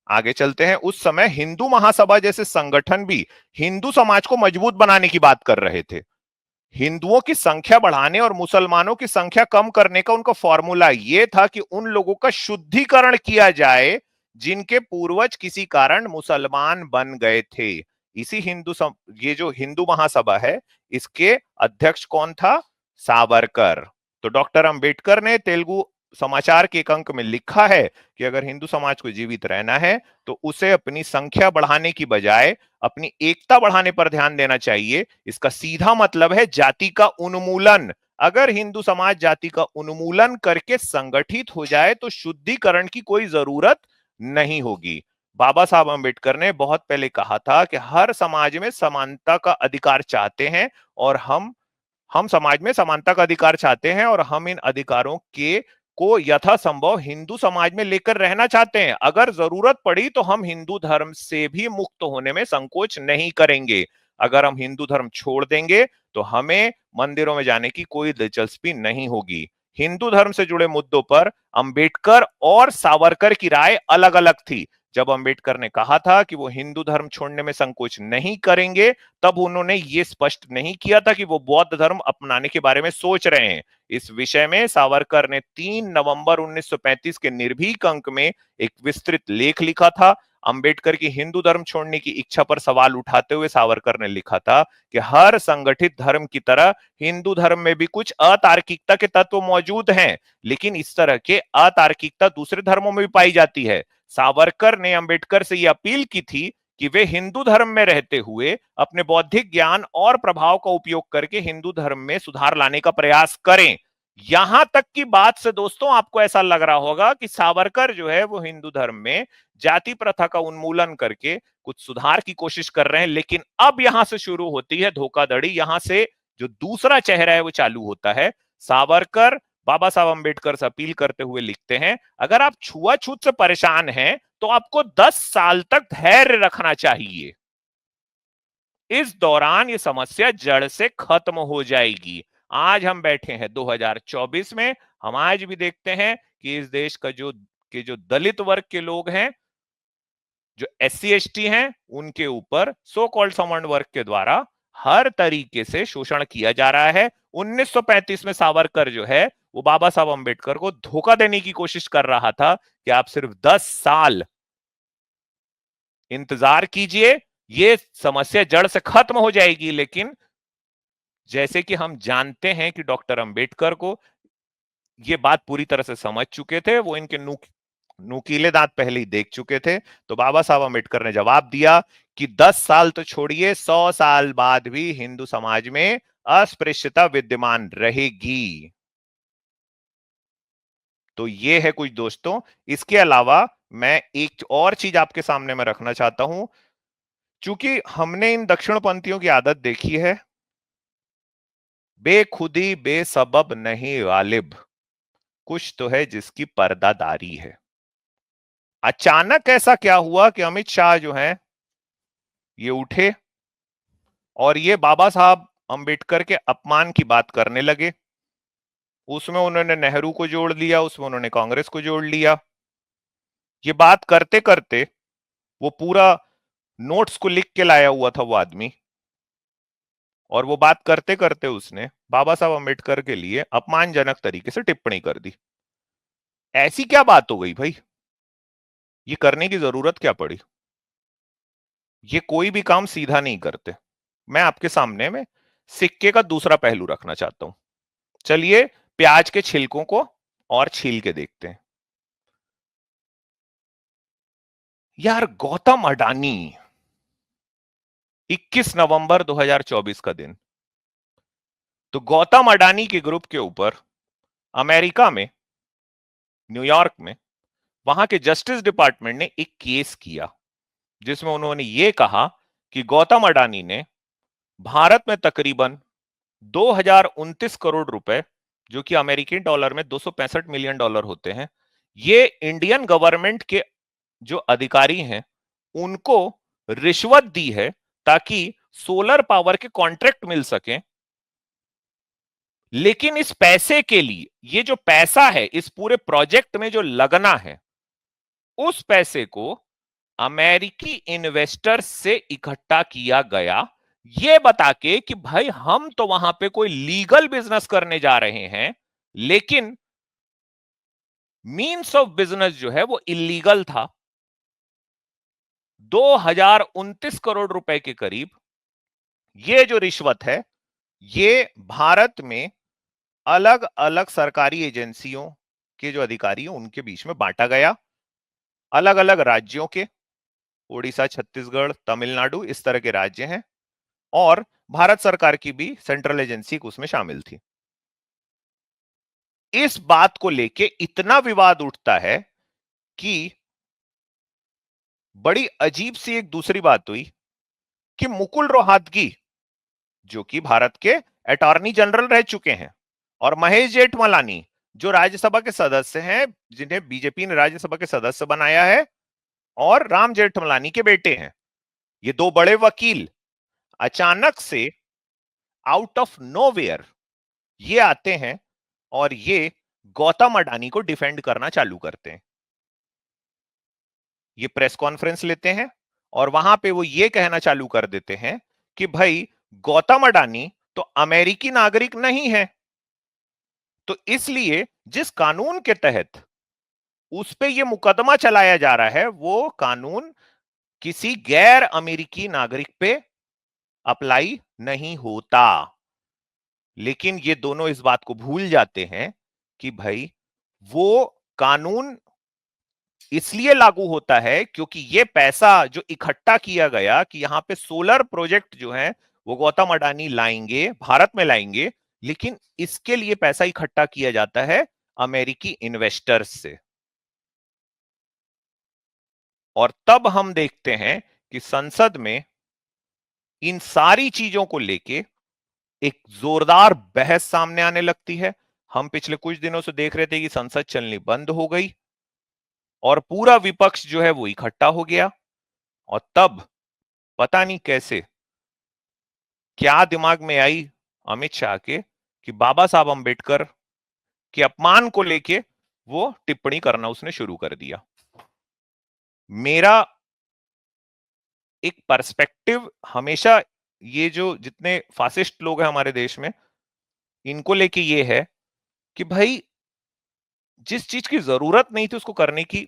आगे चलते हैं। उस समय हिंदू महासभा जैसे संगठन भी हिंदू समाज को मजबूत बनाने की बात कर रहे थे। हिंदुओं की संख्या बढ़ाने और मुसलमानों की संख्या कम करने का उनका फॉर्मूला यह था कि उन लोगों का शुद्धिकरण किया जाए जिनके पूर्वज किसी कारण मुसलमान बन गए थे। इसी ये जो हिंदू महासभा है इसके अध्यक्ष कौन था? सावरकर। तो डॉक्टर अंबेडकर ने तेलुगु समाचार के एक अंक में लिखा है कि अगर हिंदू समाज को जीवित रहना है तो उसे अपनी संख्या बढ़ाने की बजाय अपनी एकता बढ़ाने पर ध्यान देना चाहिए। इसका सीधा मतलब है जाति का उन्मूलन। अगर हिंदू समाज जाति का उन्मूलन करके संगठित हो जाए तो शुद्धिकरण की कोई जरूरत नहीं होगी। बाबा साहब अंबेडकर ने बहुत पहले कहा था कि हर समाज में समानता का अधिकार चाहते हैं, और हम समाज में समानता का अधिकार चाहते हैं, और हम इन अधिकारों के को यथासंभव हिंदू समाज में लेकर रहना चाहते हैं। अगर जरूरत पड़ी तो हम हिंदू धर्म से भी मुक्त होने में संकोच नहीं करेंगे। अगर हम हिंदू धर्म छोड़ देंगे तो हमें मंदिरों में जाने की कोई दिलचस्पी नहीं होगी। हिंदू धर्म से जुड़े मुद्दों पर अंबेडकर और सावरकर की राय अलग अलग थी। जब अंबेडकर ने कहा था कि वो हिंदू धर्म छोड़ने में संकोच नहीं करेंगे, तब उन्होंने ये स्पष्ट नहीं किया था कि वो बौद्ध धर्म अपनाने के बारे में सोच रहे हैं। इस विषय में सावरकर ने 3 नवंबर 1935 के निर्भीक अंक में एक विस्तृत लेख लिखा था। अंबेडकर की हिंदू धर्म छोड़ने की इच्छा पर सवाल उठाते हुए सावरकर ने लिखा था कि हर संगठित धर्म की तरह हिंदू धर्म में भी कुछ अतार्किकता के तत्व मौजूद हैं, लेकिन इस तरह के अतार्किकता दूसरे धर्मों में भी पाई जाती है। सावरकर ने अंबेडकर से यह अपील की थी कि वे हिंदू धर्म में रहते हुए अपने बौद्धिक ज्ञान और प्रभाव का उपयोग करके हिंदू धर्म में सुधार लाने का प्रयास करें। यहां तक की बात से दोस्तों आपको ऐसा लग रहा होगा कि सावरकर जो है वो हिंदू धर्म में जाति प्रथा का उन्मूलन करके कुछ सुधार की कोशिश कर रहे हैं, लेकिन अब यहां से शुरू होती है धोखाधड़ी। यहां से जो दूसरा चेहरा है वो चालू होता है। सावरकर बाबा साहब अंबेडकर से अपील करते हुए लिखते हैं, अगर आप छुआछूत से परेशान हैं तो आपको 10 साल तक धैर्य रखना चाहिए। इस दौरान ये समस्या जड़ से खत्म हो जाएगी। आज हम बैठे हैं 2024 में, हम आज भी देखते हैं कि इस देश का जो दलित वर्ग के लोग हैं, जो SC ST हैं, उनके ऊपर सो कॉल्ड सवर्ण वर्ग के द्वारा हर तरीके से शोषण किया जा रहा है। 1935 में सावरकर जो है वो बाबा साहब अंबेडकर को धोखा देने की कोशिश कर रहा था कि आप सिर्फ 10 साल इंतजार कीजिए, ये समस्या जड़ से खत्म हो जाएगी। लेकिन जैसे कि हम जानते हैं कि डॉक्टर अंबेडकर को ये बात पूरी तरह से समझ चुके थे, वो इनके नुकीले दांत पहले ही देख चुके थे। तो बाबा साहब अंबेडकर ने जवाब दिया कि 10 साल तो छोड़िए, 100 साल बाद भी हिंदू समाज में अस्पृश्यता विद्यमान रहेगी। तो ये है कुछ दोस्तों। इसके अलावा मैं एक और चीज आपके सामने में रखना चाहता हूं। चूंकि हमने इन दक्षिणपंथियों की आदत देखी है, बेखुदी बेसबब नहीं गालिब, कुछ तो है जिसकी पर्दादारी है। अचानक ऐसा क्या हुआ कि अमित शाह जो हैं ये उठे और ये बाबा साहब अंबेडकर के अपमान की बात करने लगे। उसमें उन्होंने नेहरू को जोड़ लिया, उसमें उन्होंने कांग्रेस को जोड़ लिया। ये बात करते करते वो पूरा नोट्स को लिख के लाया हुआ था वो आदमी, और वो बात करते करते उसने बाबा साहब अंबेडकर के लिए अपमानजनक तरीके से टिप्पणी कर दी। ऐसी क्या बात हो गई भाई? ये करने की जरूरत क्या पड़ी? ये कोई भी काम सीधा नहीं करते। मैं आपके सामने में सिक्के का दूसरा पहलू रखना चाहता हूं। चलिए प्याज के छिलकों को और छील के देखते हैं। यार गौतम अडानी 21 नवंबर 2024 का दिन। तो गौतम अडानी के ग्रुप के ऊपर अमेरिका में, न्यूयॉर्क में, वहां के जस्टिस डिपार्टमेंट ने एक केस किया जिसमें उन्होंने ये कहा कि गौतम अडानी ने भारत में तकरीबन 2029 करोड़ रुपए, जो कि अमेरिकी डॉलर में 265 मिलियन डॉलर होते हैं, ये इंडियन गवर्नमेंट के जो अधिकारी हैं उनको रिश्वत दी है ताकि सोलर पावर के कॉन्ट्रैक्ट मिल सके। लेकिन इस पैसे के लिए, ये जो पैसा है इस पूरे प्रोजेक्ट में जो लगना है, उस पैसे को अमेरिकी इन्वेस्टर्स से इकट्ठा किया गया, ये बता के कि भाई हम तो वहां पे कोई लीगल बिजनेस करने जा रहे हैं, लेकिन मीन्स ऑफ बिजनेस जो है वो इलीगल था। 2029 करोड़ रुपए के करीब ये जो रिश्वत है, ये भारत में अलग अलग सरकारी एजेंसियों के जो अधिकारी हैं उनके बीच में बांटा गया। अलग अलग राज्यों के, उड़ीसा, छत्तीसगढ़, तमिलनाडु, इस तरह के राज्य हैं, और भारत सरकार की भी सेंट्रल एजेंसी उसमें शामिल थी। इस बात को लेके इतना विवाद उठता है कि बड़ी अजीब सी एक दूसरी बात हुई कि मुकुल रोहतगी, जो कि भारत के अटॉर्नी जनरल रह चुके हैं, और महेश जेठमलानी, जो राज्यसभा के सदस्य हैं, जिन्हें बीजेपी ने राज्यसभा के सदस्य बनाया है, और राम जेठमलानी के बेटे हैं, ये दो बड़े वकील अचानक से आउट ऑफ नोवेयर ये आते हैं और ये गौतम अडानी को डिफेंड करना चालू करते हैं। ये प्रेस कॉन्फ्रेंस लेते हैं और वहां पे वो ये कहना चालू कर देते हैं कि भाई गौतम अडानी तो अमेरिकी नागरिक नहीं है, तो इसलिए जिस कानून के तहत उस पे ये मुकदमा चलाया जा रहा है वो कानून किसी गैर अमेरिकी नागरिक पे अप्लाई नहीं होता। लेकिन ये दोनों इस बात को भूल जाते हैं कि भाई वो कानून इसलिए लागू होता है क्योंकि ये पैसा जो इकट्ठा किया गया कि यहां पे सोलर प्रोजेक्ट जो है वो गौतम अडानी लाएंगे, भारत में लाएंगे, लेकिन इसके लिए पैसा इकट्ठा किया जाता है अमेरिकी इन्वेस्टर्स से। और तब हम देखते हैं कि संसद में इन सारी चीजों को लेके एक जोरदार बहस सामने आने लगती है। हम पिछले कुछ दिनों से देख रहे थे कि संसद चलनी बंद हो गई और पूरा विपक्ष जो है वो इकट्ठा हो गया, और तब पता नहीं कैसे क्या दिमाग में आई अमित शाह के कि बाबा साहब अंबेडकर के अपमान को लेके वो टिप्पणी करना उसने शुरू कर दिया। मेरा एक पर्सपेक्टिव हमेशा, ये जो जितने फासिस्ट लोग हैं हमारे देश में, इनको लेके ये है कि भाई जिस चीज की जरूरत नहीं थी उसको करने की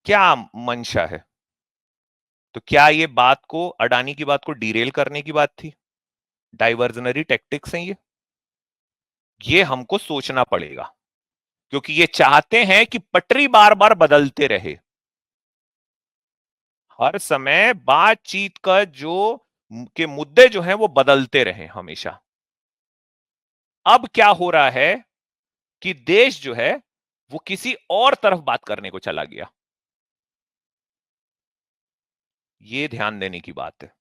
क्या मंशा है? तो क्या ये बात को, अडानी की बात को डिरेल करने की बात थी? डाइवर्जनरी टैक्टिक्स हैं ये हमको सोचना पड़ेगा, क्योंकि ये चाहते हैं कि पटरी बार बार बदलते रहे, हर समय बातचीत का जो के मुद्दे जो हैं वो बदलते रहे हमेशा। अब क्या हो रहा है कि देश जो है वो किसी और तरफ बात करने को चला गया। ये ध्यान देने की बात है।